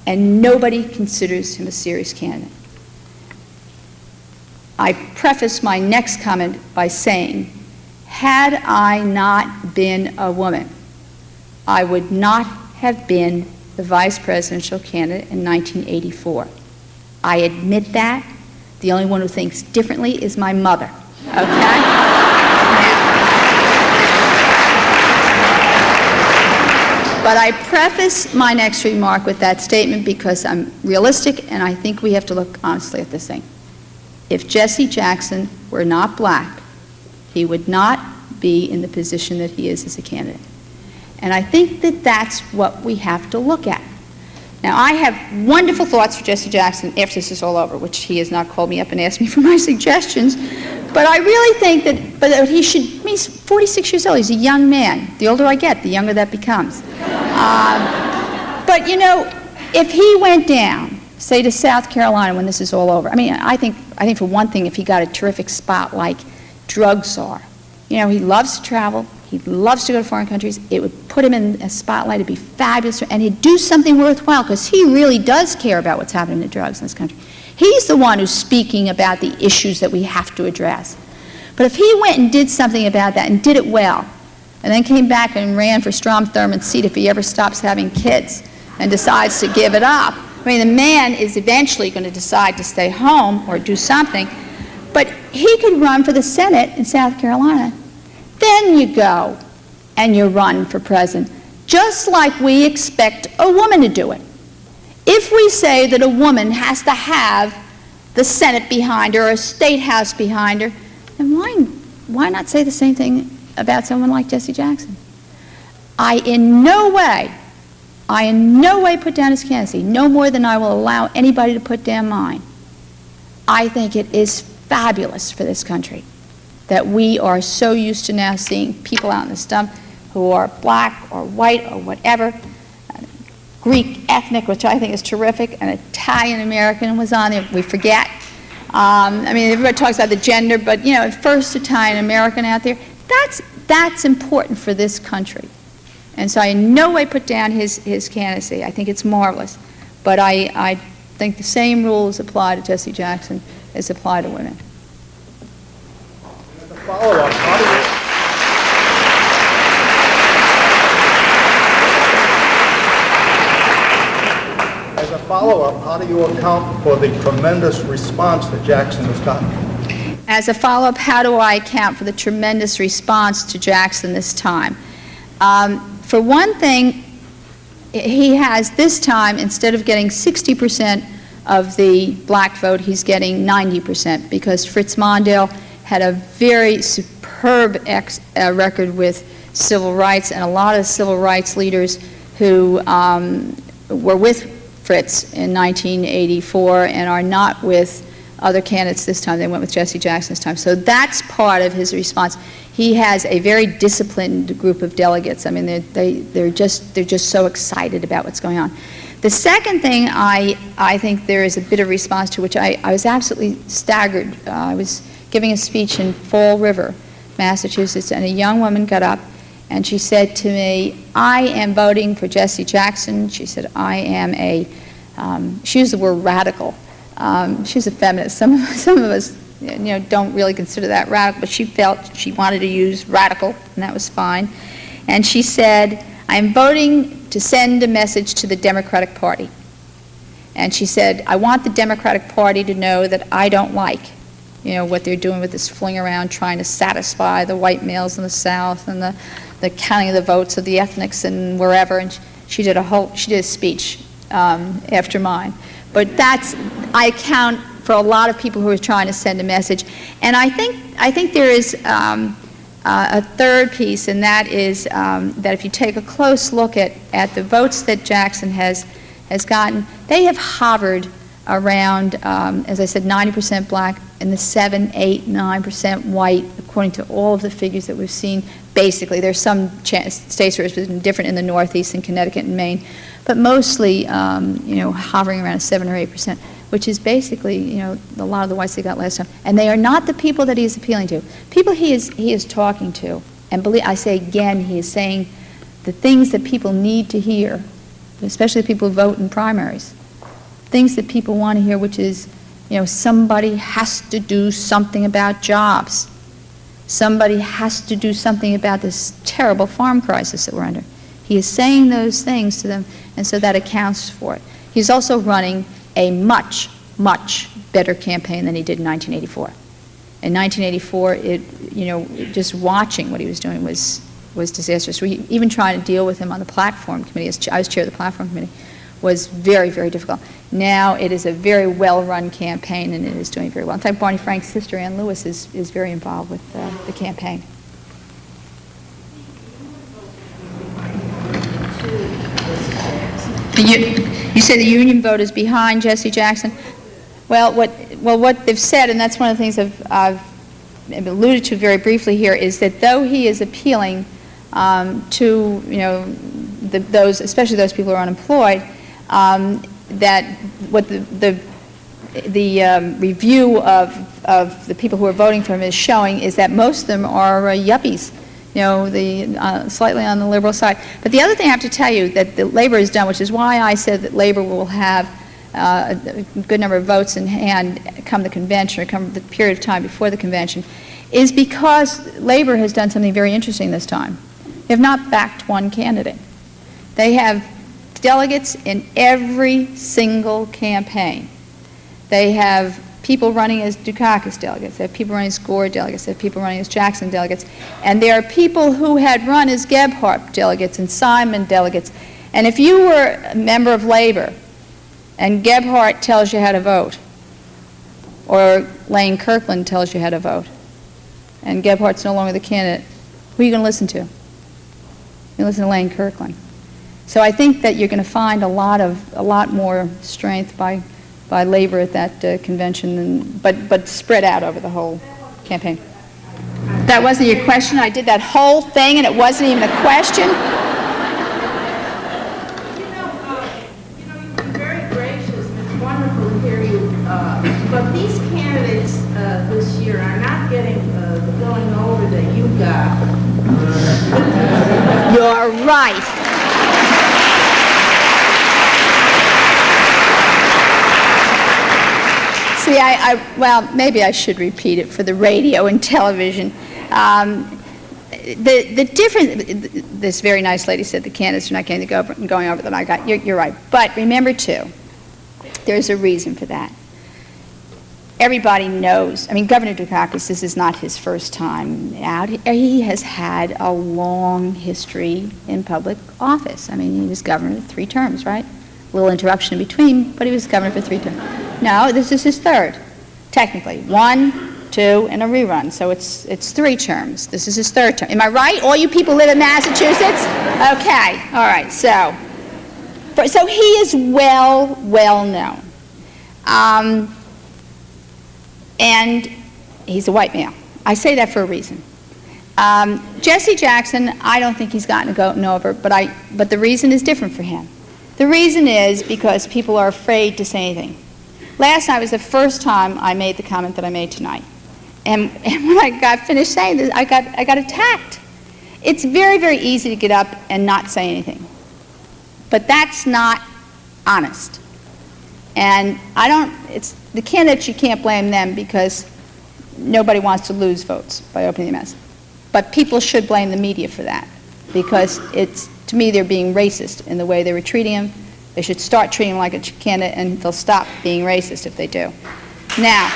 and nobody considers him a serious candidate. I preface my next comment by saying, had I not been a woman, I would not have been the vice presidential candidate in 1984. I admit that. The only one who thinks differently is my mother, okay? But I preface my next remark with that statement because I'm realistic and I think we have to look honestly at this thing. If Jesse Jackson were not black, he would not be in the position that he is as a candidate. And I think that that's what we have to look at. Now, I have wonderful thoughts for Jesse Jackson after this is all over, which he has not called me up and asked me for my suggestions. But I really think that he should, I mean, he's 46 years old. He's a young man. The older I get, the younger that becomes. But, you know, if he went down, say, to South Carolina when this is all over, I mean, I think for one thing, if he got a terrific spot like drug czar, you know, he loves to travel, he loves to go to foreign countries, it would put him in a spotlight, it'd be fabulous, and he'd do something worthwhile, because he really does care about what's happening to drugs in this country. He's the one who's speaking about the issues that we have to address. But if he went and did something about that and did it well, and then came back and ran for Strom Thurmond's seat if he ever stops having kids and decides to give it up, I mean, the man is eventually going to decide to stay home or do something, but he could run for the Senate in South Carolina. Then you go and you run for president, just like we expect a woman to do it. If we say that a woman has to have the Senate behind her or a state house behind her, then why not say the same thing about someone like Jesse Jackson? I in no way put down his candidacy, no more than I will allow anybody to put down mine. I think it is fabulous for this country that we are so used to now seeing people out in the stump who are black or white or whatever, Greek ethnic, which I think is terrific, and Italian American was on there, we forget. I mean, everybody talks about the gender, but, you know, first Italian American out there, that's important for this country. And so I in no way put down his candidacy. I think it's marvelous. But I think the same rules apply to Jesse Jackson as apply to women. As a follow-up, how do you account for the tremendous response that Jackson has gotten? As a follow-up, how do I account for the tremendous response to Jackson this time? For one thing, he has this time, instead of getting 60% of the black vote, he's getting 90%, because Fritz Mondale had a very superb record with civil rights, and a lot of civil rights leaders who were with Fritz in 1984 and are not with other candidates this time. They went with Jesse Jackson this time. So that's part of his response. He has a very disciplined group of delegates. I mean, they're just so excited about what's going on. The second thing I think there is a bit of response to, which I was absolutely staggered. I was giving a speech in Fall River, Massachusetts, and a young woman got up and she said to me, I am voting for Jesse Jackson. She said, I am she used the word radical. She's a feminist. Some of us, you know, don't really consider that radical, but she felt she wanted to use radical, and that was fine. And she said, I'm voting to send a message to the Democratic Party. And she said, I want the Democratic Party to know that I don't like, you know, what they're doing with this fling around trying to satisfy the white males in the South and the counting of the votes of the ethnics and wherever. And she did a speech after mine. But I account for a lot of people who are trying to send a message. And I think there is a third piece, and that is that if you take a close look at the votes that Jackson has gotten, they have hovered around, as I said, 90% black and the 7, 8, 9% white, according to all of the figures that we've seen. Basically, there's some states where it's been different in the Northeast, in Connecticut and Maine, but mostly, you know, hovering around 7 or 8%, which is basically, you know, a lot of the whites they got last time. And they are not the people that he is appealing to. People he is talking to, and believe, I say again, he is saying the things that people need to hear, especially people who vote in primaries. Things that people want to hear, which is You know, somebody has to do something about jobs. Somebody has to do something about this terrible farm crisis that we're under. He is saying those things to them, and so that accounts for it. He's also running a much, much better campaign than he did in 1984. In 1984, just watching what he was doing was disastrous. We even trying to deal with him on the platform committee, as I was chair of the platform committee, was very, very difficult. Now it is a very well-run campaign, and it is doing very well. In fact, Barney Frank's sister, Ann Lewis, is very involved with the campaign. You say the union vote is behind Jesse Jackson? Well, what they've said, and that's one of the things I've alluded to very briefly here, is that though he is appealing to those, especially those people who are unemployed, that what the review of the people who are voting for him is showing is that most of them are yuppies. Slightly on the liberal side. But the other thing I have to tell you that the Labor has done, which is why I said that Labor will have a good number of votes in hand come the convention, or come the period of time before the convention, is because Labor has done something very interesting this time. They have not backed one candidate. They have delegates in every single campaign. They have people running as Dukakis delegates. They have people running as Gore delegates. They have people running as Jackson delegates. And there are people who had run as Gebhardt delegates and Simon delegates. And if you were a member of Labor and Gebhardt tells you how to vote, or Lane Kirkland tells you how to vote, and Gebhardt's no longer the candidate, who are you going to listen to? You listen to Lane Kirkland. So I think that you're going to find a lot more strength by Labor at that convention, but spread out over the whole campaign. That wasn't your question? I did that whole thing and it wasn't even a question? You've been very gracious and it's wonderful to hear you. But these candidates this year are not getting the going over that you got. You're right. See, well, maybe I should repeat it for the radio and television. The difference, this very nice lady said the candidates are not getting the going over that I got. You're right. But remember, too, there's a reason for that. Everybody knows. I mean, Governor Dukakis, this is not his first time out. He has had a long history in public office. I mean, he was governor 3 terms, right? A little interruption in between, but he was governor for 3 terms. No, this is his 3rd, technically. 1, 2, and a rerun. So it's 3 terms. This is his 3rd term. Am I right? All you people live in Massachusetts? Okay. All right. So he is well known. And he's a white male. I say that for a reason. Jesse Jackson, I don't think he's gotten a going over, but the reason is different for him. The reason is because people are afraid to say anything. Last night was the first time I made the comment that I made tonight. And when I got finished saying this, I got attacked. It's very, very easy to get up and not say anything. But that's not honest. And it's the candidates, you can't blame them because nobody wants to lose votes by opening their mouths. But people should blame the media for that because to me, they're being racist in the way they were treating him. They should start treating him like a candidate, and they'll stop being racist if they do. Now,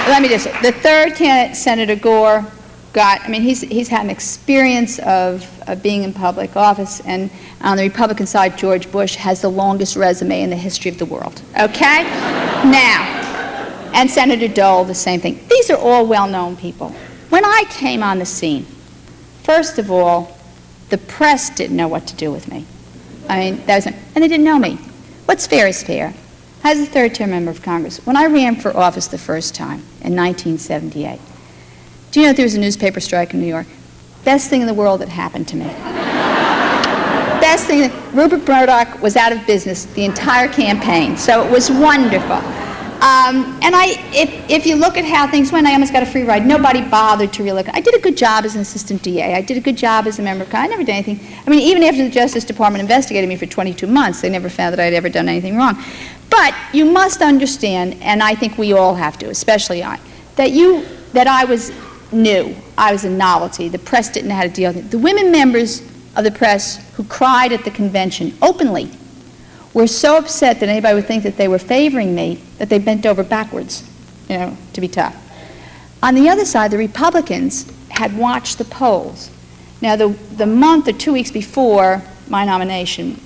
let me just say, the 3rd candidate, Senator Gore, he's had an experience of being in public office, and on the Republican side, George Bush has the longest resume in the history of the world. Okay? Now, and Senator Dole, the same thing. These are all well-known people. When I came on the scene, first of all, the press didn't know what to do with me. And they didn't know me. What's fair is fair. I was a 3rd-term member of Congress. When I ran for office the first time in 1978, do you know there was a newspaper strike in New York? Best thing in the world that happened to me. Best thing. Rupert Murdoch was out of business the entire campaign, so it was wonderful. And if you look at how things went, I almost got a free ride. Nobody bothered to really look. I did a good job as an assistant DA. I did a good job as a member of Congress. I never did anything. I mean, even after the Justice Department investigated me for 22 months, they never found that I'd ever done anything wrong. But you must understand, and I think we all have to, especially I, that I was new. I was a novelty. The press didn't know how to deal with it. The women members of the press who cried at the convention openly were so upset that anybody would think that they were favoring me that they bent over backwards, to be tough. On the other side, the Republicans had watched the polls. Now, the month or 2 weeks before my nomination,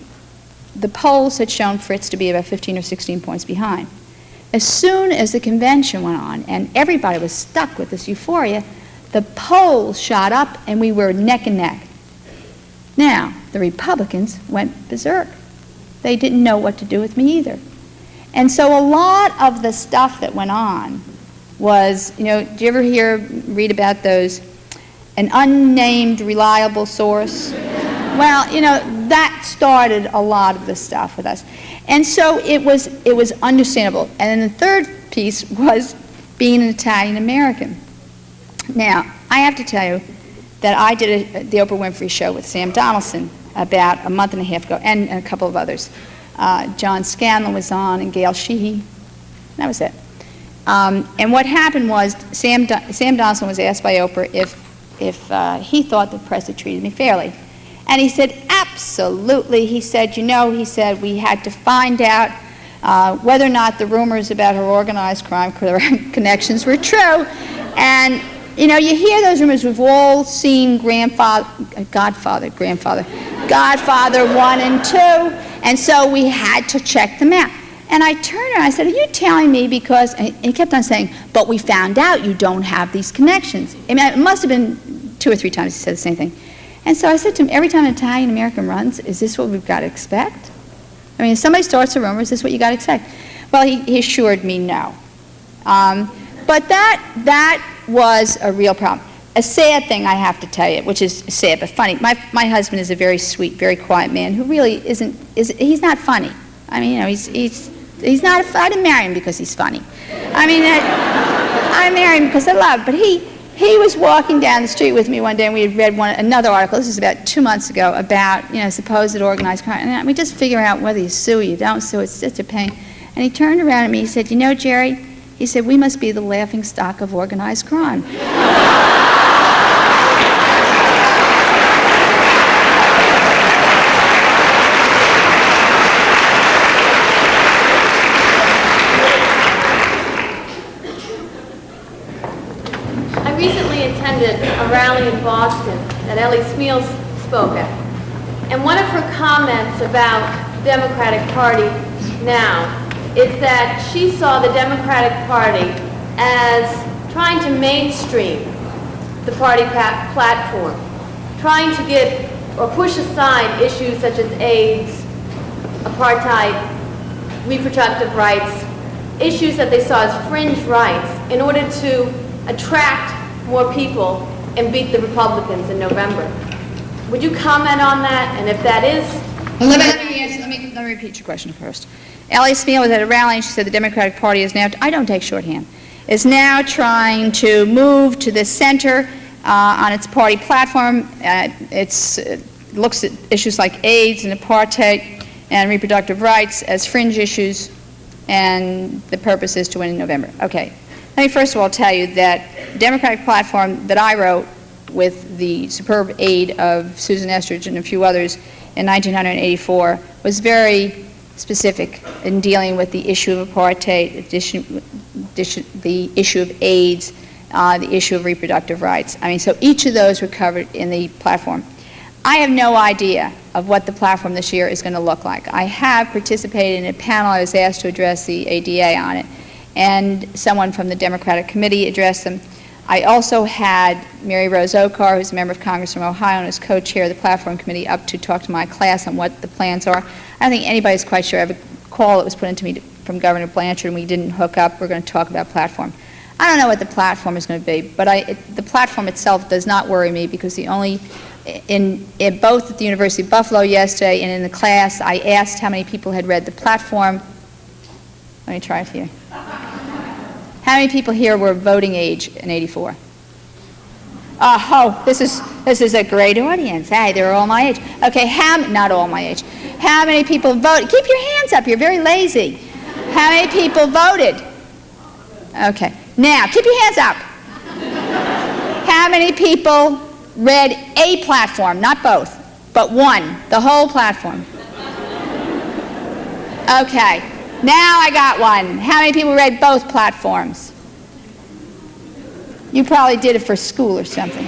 the polls had shown Fritz to be about 15 or 16 points behind. As soon as the convention went on and everybody was stuck with this euphoria, the polls shot up and we were neck and neck. Now, the Republicans went berserk. They didn't know what to do with me either. And so a lot of the stuff that went on was, do you ever read about those, an unnamed reliable source? Well, that started a lot of the stuff with us. And so it was understandable. And then the third piece was being an Italian American. Now, I have to tell you that I did the Oprah Winfrey Show with Sam Donaldson about a month and a half ago, and a couple of others. John Scanlon was on, and Gail Sheehy. That was it. And what happened was Sam Donaldson was asked by Oprah if he thought the press had treated me fairly. And he said, absolutely. He said, we had to find out whether or not the rumors about her organized crime connections were true. And, you hear those rumors. We've all seen Godfather 1 and 2. And so we had to check them out. And I turned around and I said, are you telling me because, and he kept on saying, but we found out you don't have these connections. I mean, it must have been 2 or 3 times he said the same thing. And so I said to him, every time an Italian American runs, is this what we've got to expect? I mean, if somebody starts a rumor, is this what you got to expect? Well, he assured me no. But that was a real problem. A sad thing I have to tell you, which is sad but funny. My husband is a very sweet, very quiet man who really he's not funny. I mean, he's not, I didn't marry him because he's funny. I mean, I married him because I love him. But he was walking down the street with me one day, and we had read another article, this was about 2 months ago, about, supposed organized crime. And we just figure out whether you sue or you don't sue. It's such a pain. And he turned around at me, he said, Jerry, he said, we must be the laughing stock of organized crime. I recently attended a rally in Boston that Ellie Smeal spoke at. And one of her comments about the Democratic Party now is that she saw the Democratic Party as trying to mainstream the party platform, trying to get or push aside issues such as AIDS, apartheid, reproductive rights, issues that they saw as fringe rights in order to attract more people and beat the Republicans in November. Would you comment on that? And if that is... Well, let me repeat your question first. Ellie Smeal was at a rally and she said the Democratic Party is now, I don't take shorthand, is now trying to move to the center on its party platform. It looks at issues like AIDS and apartheid and reproductive rights as fringe issues, and the purpose is to win in November. Okay. Let me first of all tell you that the Democratic platform that I wrote with the superb aid of Susan Estridge and a few others in 1984 was very specific in dealing with the issue of apartheid, the issue of AIDS, the issue of reproductive rights. I mean, so each of those were covered in the platform. I have no idea of what the platform this year is going to look like. I have participated in a panel. I was asked to address the ADA on it, and someone from the Democratic Committee addressed them. I also had Mary Rose Okar, who's a member of Congress from Ohio and is co-chair of the Platform Committee, up to talk to my class on what the plans are. I don't think anybody's quite sure. I have a call that was put into me from Governor Blanchard, and we didn't hook up. We're going to talk about platform. I don't know what the platform is going to be, but the platform itself does not worry me, because the only, in both at the University of Buffalo yesterday and in the class, I asked how many people had read the platform. Let me try it here. How many people here were voting age in '84? Oh, this is a great audience. Hey, they're all my age. Okay, not all my age. How many people voted? Keep your hands up. You're very lazy. How many people voted? Okay. Now, keep your hands up. How many people read a platform, not both, but one, the whole platform? Okay. Now I got one. How many people read both platforms? You probably did it for school or something.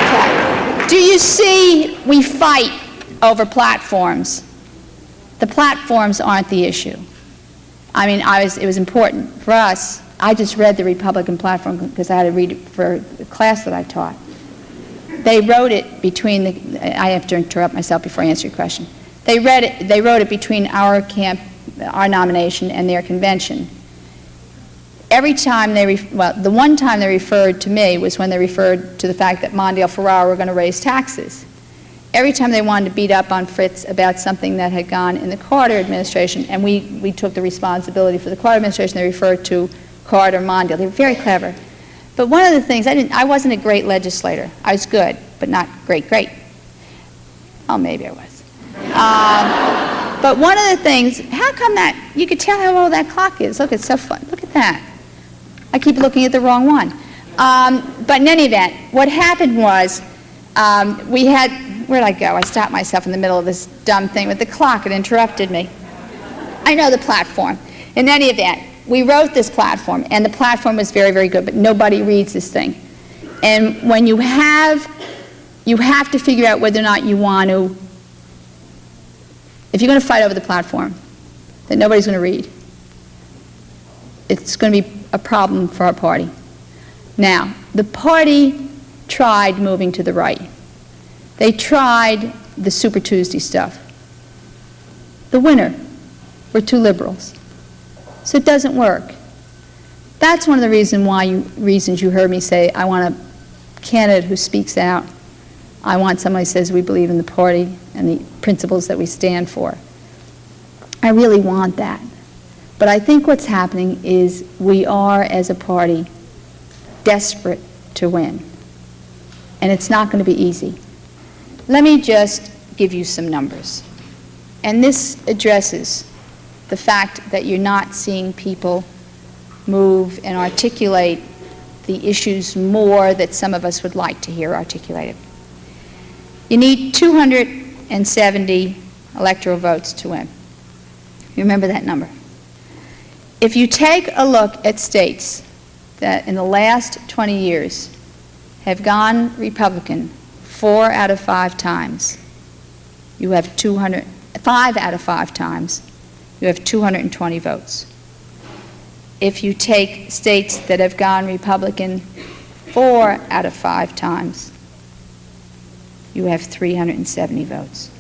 Okay. Do you see we fight over platforms? The platforms aren't the issue. I mean, it was important for us. I just read the Republican platform because I had to read it for the class that I taught. They wrote it between I have to interrupt myself before I answer your question. They wrote it between our nomination and their convention. Every time the one time they referred to me was when they referred to the fact that Mondale Ferraro were going to raise taxes. Every time they wanted to beat up on Fritz about something that had gone in the Carter administration, and we took the responsibility for the Carter administration, they referred to Carter, Mondale. They were very clever. But one of the things, I wasn't a great legislator. I was good, but not great. Oh, maybe I was. But one of the things, how come that, you could tell how old that clock is. Look, it's so fun. Look at that. I keep looking at the wrong one. But in any event, what happened was where'd I go? I stopped myself in the middle of this dumb thing with the clock. It interrupted me. I know the platform. In any event, we wrote this platform, and the platform was very, very good, but nobody reads this thing. And when you have to figure out whether or not you want to, if you're going to fight over the platform that nobody's going to read, it's going to be a problem for our party. Now, the party tried moving to the right. They tried the Super Tuesday stuff. The winner were two liberals. So it doesn't work. That's one of the reasons you heard me say I want a candidate who speaks out. I want somebody who says we believe in the party and the principles that we stand for. I really want that. But I think what's happening is we are, as a party, desperate to win. And it's not going to be easy. Let me just give you some numbers. And this addresses the fact that you're not seeing people move and articulate the issues more that some of us would like to hear articulated. You need 270 electoral votes to win. You remember that number. If you take a look at states that in the last 20 years have gone Republican 4 out of 5 times, you have 5 out of 5 times, you have 220 votes. If you take states that have gone Republican 4 out of 5 times, you have 370 votes.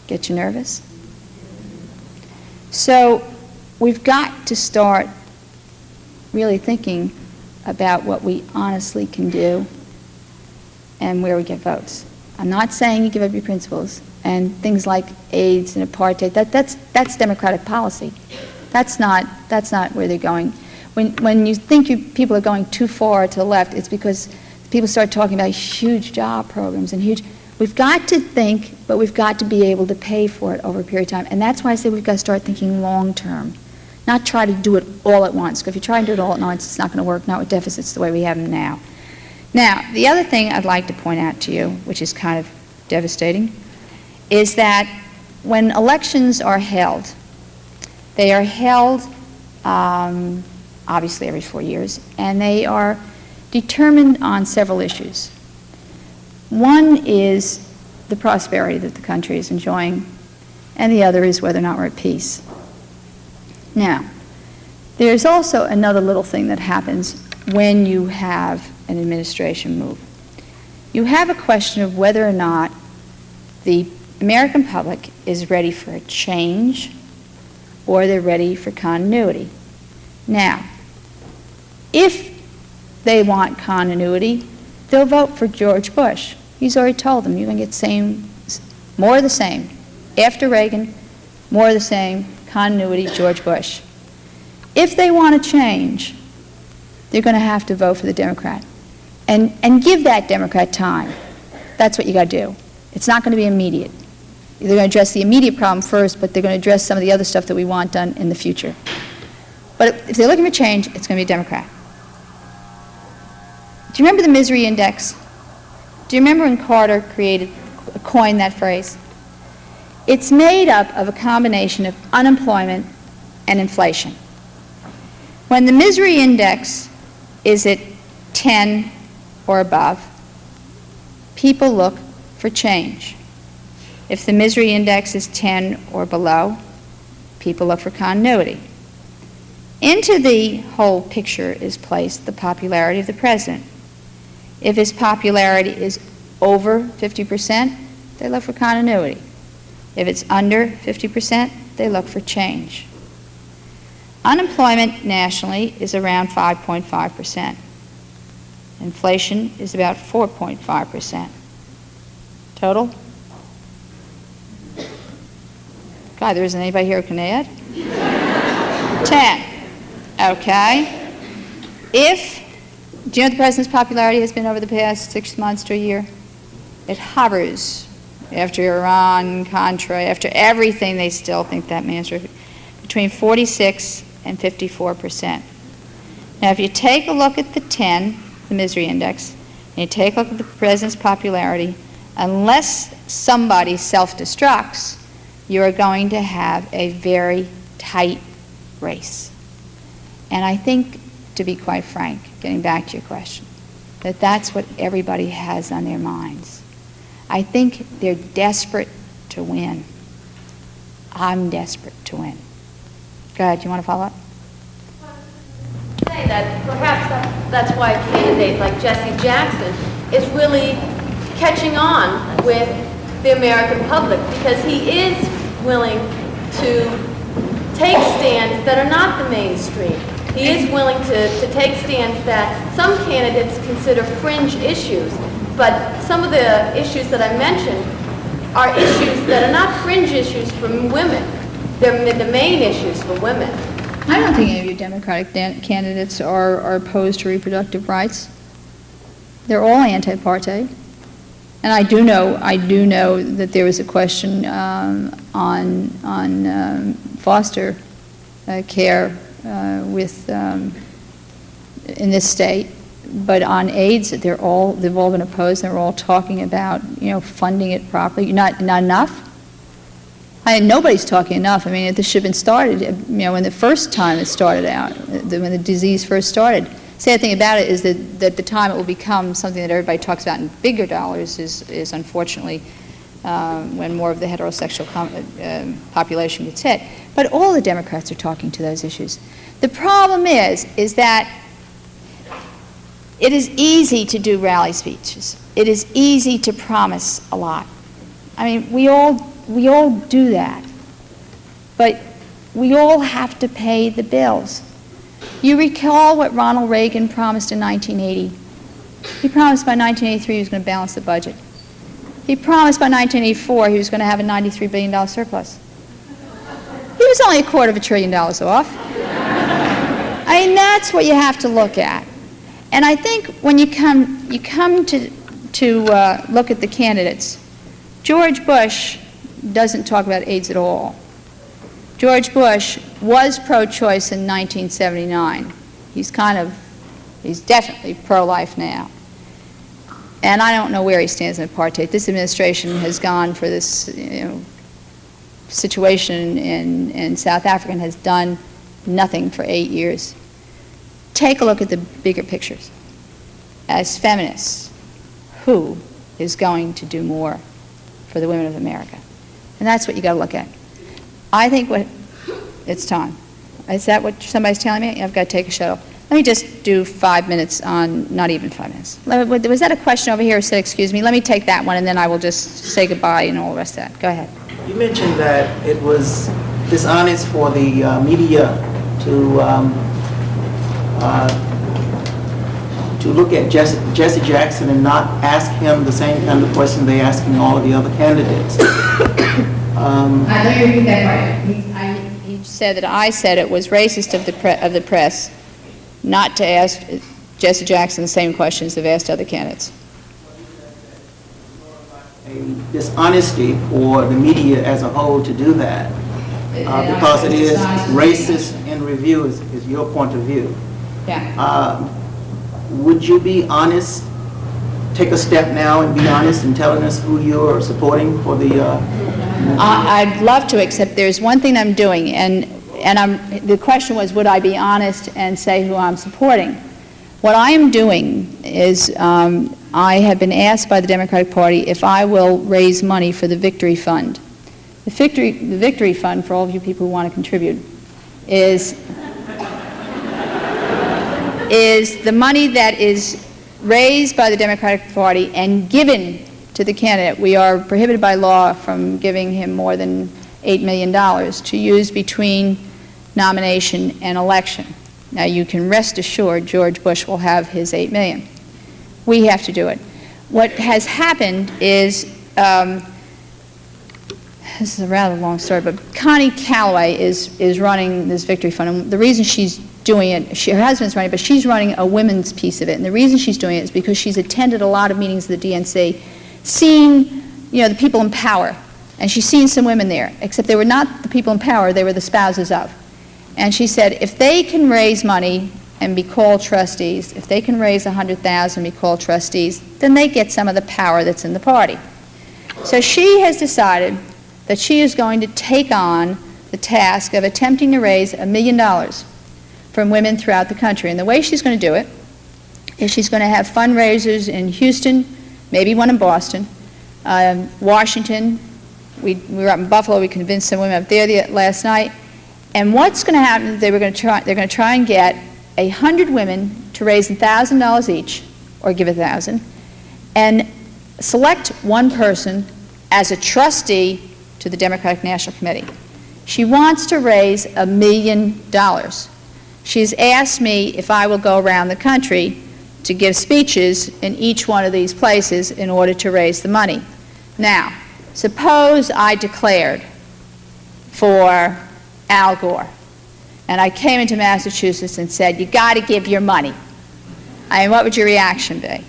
Get you nervous? So we've got to start really thinking about what we honestly can do and where we get votes. I'm not saying you give up your principles and things like AIDS and apartheid. That's democratic policy. That's not where they're going. When you think people are going too far to the left, it's because people start talking about huge job programs and huge. We've got to think, but we've got to be able to pay for it over a period of time. And that's why I say we've got to start thinking long term, not try to do it all at once. Because if you try and do it all at once, it's not going to work, not with deficits the way we have them now. Now, the other thing I'd like to point out to you, which is kind of devastating, is that when elections are held, they are held obviously every 4 years, and they are determined on several issues. One is the prosperity that the country is enjoying, and the other is whether or not we're at peace. Now, there's also another little thing that happens when you have an administration move. You have a question of whether or not the American public is ready for a change or they're ready for continuity. Now, if they want continuity, they'll vote for George Bush. He's already told them you're going to get more of the same. After Reagan, more of the same, continuity, George Bush. If they want to change, they're going to have to vote for the Democrat. And give that Democrat time. That's what you got to do. It's not going to be immediate. They're going to address the immediate problem first, but they're going to address some of the other stuff that we want done in the future. But if they're looking for change, it's going to be a Democrat. Do you remember the misery index? Do you remember when Carter coined that phrase? It's made up of a combination of unemployment and inflation. When the misery index is at 10 or above, people look for change. If the misery index is 10 or below, people look for continuity. Into the whole picture is placed the popularity of the president. If his popularity is over 50%, they look for continuity. If it's under 50%, they look for change. Unemployment nationally is around 5.5%. Inflation is about 4.5%. Total? God, there isn't anybody here who can add? 10. Okay. Do you know what the president's popularity has been over the past 6 months to a year? It hovers after Iran, Contra, after everything they still think that man's between 46 and 54%. Now, if you take a look at the 10, the misery index, and you take a look at the president's popularity, unless somebody self-destructs, you are going to have a very tight race. And I think, to be quite frank, getting back to your question, that that's what everybody has on their minds. I think they're desperate to win. I'm desperate to win. Go ahead, do you want to follow up? Say that perhaps that's why a candidate like Jesse Jackson is really catching on with the American public, because he is willing to take stands that are not the mainstream. He is willing to take stands that some candidates consider fringe issues, but some of the issues that I mentioned are issues that are not fringe issues for women. They're the main issues for women. I don't think any of your Democratic candidates are opposed to reproductive rights. They're all anti-apartheid. And I do know that there was a question on foster care in this state, but on AIDS, they've all been opposed. They're all talking about funding it properly. Not enough. Nobody's talking enough. I mean, this should have been started. When the first time it started out, when the disease first started. Sad thing about it is that the time it will become something that everybody talks about in bigger dollars is unfortunately when more of the heterosexual population gets hit. But all the Democrats are talking to those issues. The problem is that it is easy to do rally speeches. It is easy to promise a lot. I mean, we all do that. But we all have to pay the bills. You recall what Ronald Reagan promised in 1980. He promised by 1983 he was going to balance the budget. He promised by 1984 he was going to have a $93 billion surplus. He was only $250 billion off. I mean, that's what you have to look at. And I think when you come to look at the candidates, George Bush doesn't talk about AIDS at all. George Bush was pro-choice in 1979. He's definitely pro-life now. And I don't know where he stands in apartheid. This administration has gone for this situation in South Africa and has done nothing for 8 years. Take a look at the bigger pictures. As feminists, who is going to do more for the women of America? And that's what you got to look at. I think it's time. Is that what somebody's telling me? I've got to take a shuttle. Let me just do 5 minutes on, not even 5 minutes. Was that a question over here who said, excuse me? Let me take that one and then I will just say goodbye and all the rest of that. Go ahead. You mentioned that it was dishonest for the media to look at Jesse Jackson and not ask him the same kind of question they're asking all of the other candidates. Let me repeat that part. He said that I said it was racist of the press not to ask Jesse Jackson the same questions they've asked other candidates. A dishonesty for the media as a whole to do that, because it is racist in review, is your point of view. Yeah. Would you be honest, take a step now and be honest in telling us who you're supporting for the... I'd love to, except there's one thing I'm doing, and the question was, would I be honest and say who I'm supporting? What I am doing is I have been asked by the Democratic Party if I will raise money for the Victory Fund. The Victory Fund, for all of you people who want to contribute, is the money that is raised by the Democratic Party and given to the candidate. We are prohibited by law from giving him more than $8 million to use between nomination and election. Now, you can rest assured George Bush will have his $8 million. We have to do it. What has happened is, this is a rather long story, but Connie Calloway is running this Victory Fund, and the reason she's doing it, her husband's running it, but she's running a women's piece of it, and the reason she's doing it is because she's attended a lot of meetings of the DNC, seen, the people in power, and she's seen some women there, except they were not the people in power, they were the spouses of. And she said, if they can raise money and be called trustees, if they can raise $100,000 and be called trustees, then they get some of the power that's in the party. So she has decided that she is going to take on the task of attempting to raise $1 million from women throughout the country. And the way she's going to do it is she's going to have fundraisers in Houston, maybe one in Boston, Washington. We were up in Buffalo. We convinced some women up there last night. And what's going to happen is they're going to try and get 100 women to raise $1,000 each, or give $1,000, and select one person as a trustee to the Democratic National Committee. She wants to raise $1 million. She's asked me if I will go around the country to give speeches in each one of these places in order to raise the money. Now, suppose I declared for Al Gore, and I came into Massachusetts and said, you got to give your money. I mean, what would your reaction be?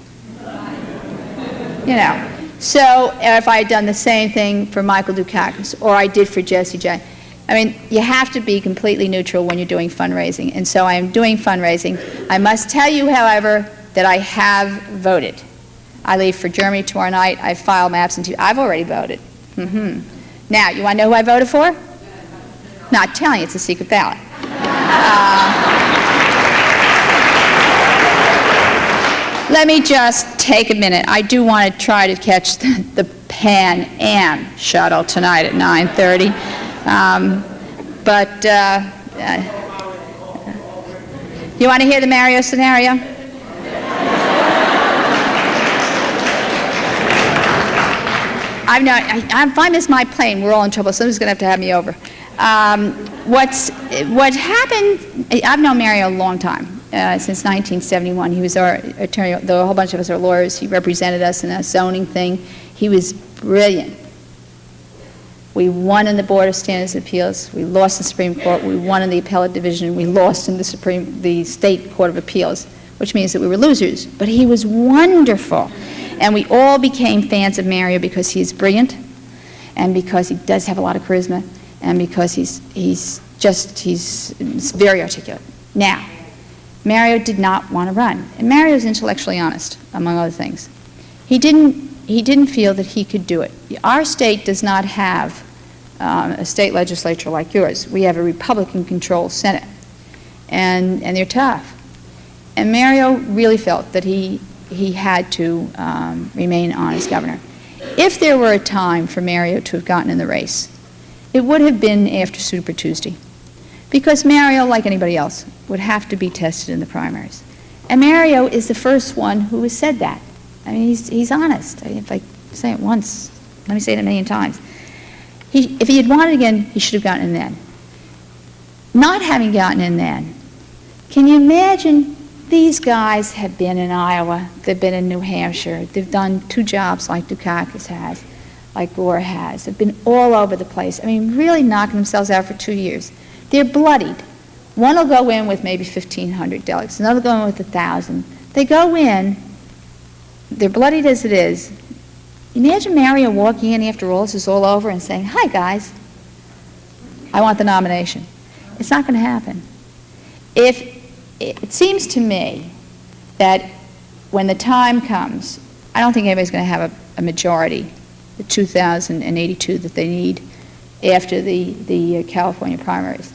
So if I had done the same thing for Michael Dukakis, or I did for Jesse Jackson, I mean, you have to be completely neutral when you're doing fundraising, and so I am doing fundraising. I must tell you, however, that I have voted. I leave for Germany tomorrow night. I file my absentee. I've already voted. Now, you want to know who I voted for? Not telling you, it's a secret ballot. Let me just take a minute. I do want to try to catch the Pan Am shuttle tonight at 9:30. You want to hear the Mario scenario? If I miss my plane, we're all in trouble. Somebody's going to have me over. What happened, I've known Mario a long time, since 1971. He was our attorney. Though a whole bunch of us are lawyers, he represented us in a zoning thing. He was brilliant. We won in the Board of Standards and Appeals. We lost in the Supreme Court. We won in the Appellate Division. We lost in the State Court of Appeals, which means that we were losers. But he was wonderful. And we all became fans of Mario because he's brilliant, and because he does have a lot of charisma, and because he's very articulate. Now, Mario did not want to run, and Mario is intellectually honest, among other things. He didn't feel that he could do it. Our state does not have a state legislature like yours. We have a Republican-controlled Senate, and they're tough. And Mario really felt that he had to remain on as governor. If there were a time for Mario to have gotten in the race, it would have been after Super Tuesday, because Mario, like anybody else, would have to be tested in the primaries. And Mario is the first one who has said that. I mean, he's honest. If I say it once, let me say it 1,000,000 times. If he had wanted again, he should have gotten in then. Not having gotten in then, can you imagine? These guys have been in Iowa, they've been in New Hampshire, they've done 2 jobs like Dukakis has, like Gore has. They've been all over the place. I mean, really knocking themselves out for 2 years. They're bloodied. One will go in with maybe 1,500 delegates, another will go in with 1,000. They go in, they're bloodied as it is. Imagine Mario walking in after all this is all over and saying, "Hi, guys, I want the nomination." It's not going to happen. It seems to me that when the time comes, I don't think anybody's going to have a majority, the 2,082 that they need after the California primaries.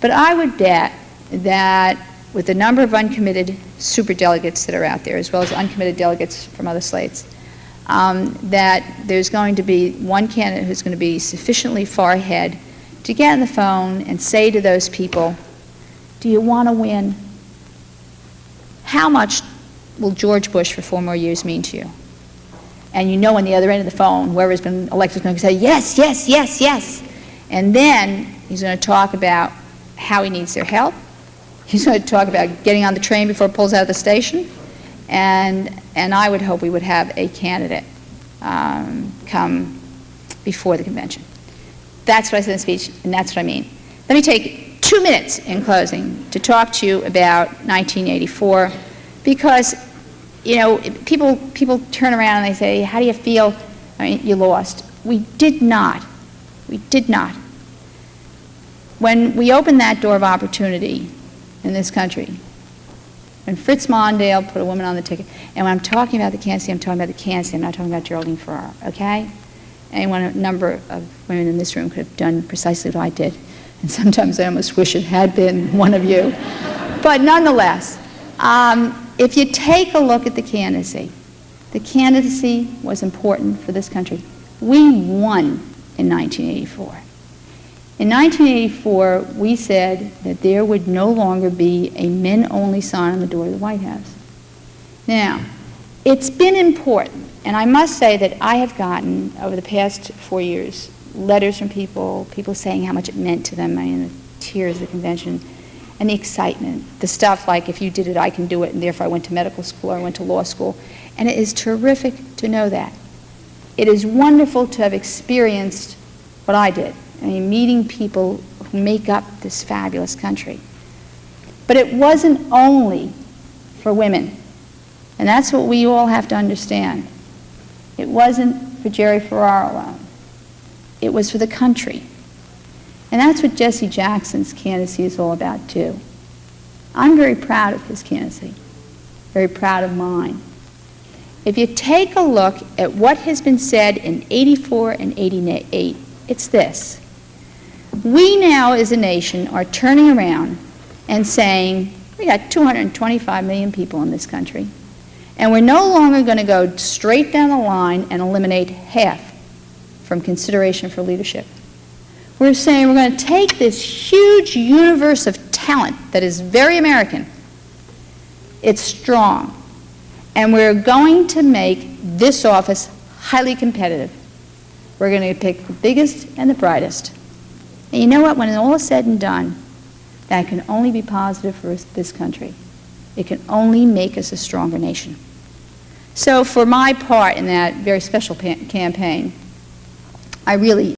But I would bet that with the number of uncommitted superdelegates that are out there, as well as uncommitted delegates from other states, that there's going to be one candidate who's going to be sufficiently far ahead to get on the phone and say to those people, "Do you want to win? How much will George Bush for 4 more years mean to you?" And you know on the other end of the phone, whoever's been elected is going to say, "Yes, yes, yes, yes." And then he's going to talk about how he needs their help. He's going to talk about getting on the train before it pulls out of the station. And I would hope we would have a candidate come before the convention. That's what I said in the speech, and that's what I mean. Let me take 2 minutes in closing to talk to you about 1984, because, you know, people turn around and they say, "How do you feel?" I mean, you lost. We did not. We did not. When we opened that door of opportunity in this country, when Fritz Mondale put a woman on the ticket, and when I'm talking about the candidacy, I'm talking about the candidacy, I'm not talking about Geraldine Ferraro, okay? A number of women in this room could have done precisely what I did, and sometimes I almost wish it had been one of you. But nonetheless, if you take a look at the candidacy was important for this country. We won in 1984. In 1984, we said that there would no longer be a men-only sign on the door of the White House. Now, it's been important, and I must say that I have gotten, over the past 4 years, letters from people saying how much it meant to them, I mean, the tears of the convention, and the excitement, the stuff like, "If you did it, I can do it," and therefore I went to medical school or I went to law school. And it is terrific to know that. It is wonderful to have experienced what I did. I mean, meeting people who make up this fabulous country. But it wasn't only for women, and that's what we all have to understand. It wasn't for Jerry Ferraro alone. It was for the country. And that's what Jesse Jackson's candidacy is all about, too. I'm very proud of his candidacy, very proud of mine. If you take a look at what has been said in 84 and 88, it's this. We now as a nation are turning around and saying, we got 225 million people in this country, and we're no longer going to go straight down the line and eliminate half from consideration for leadership. We're saying we're going to take this huge universe of talent that is very American, it's strong, and we're going to make this office highly competitive. We're going to pick the biggest and the brightest. And you know what? When all is said and done, that can only be positive for this country. It can only make us a stronger nation. So for my part in that very special campaign, I really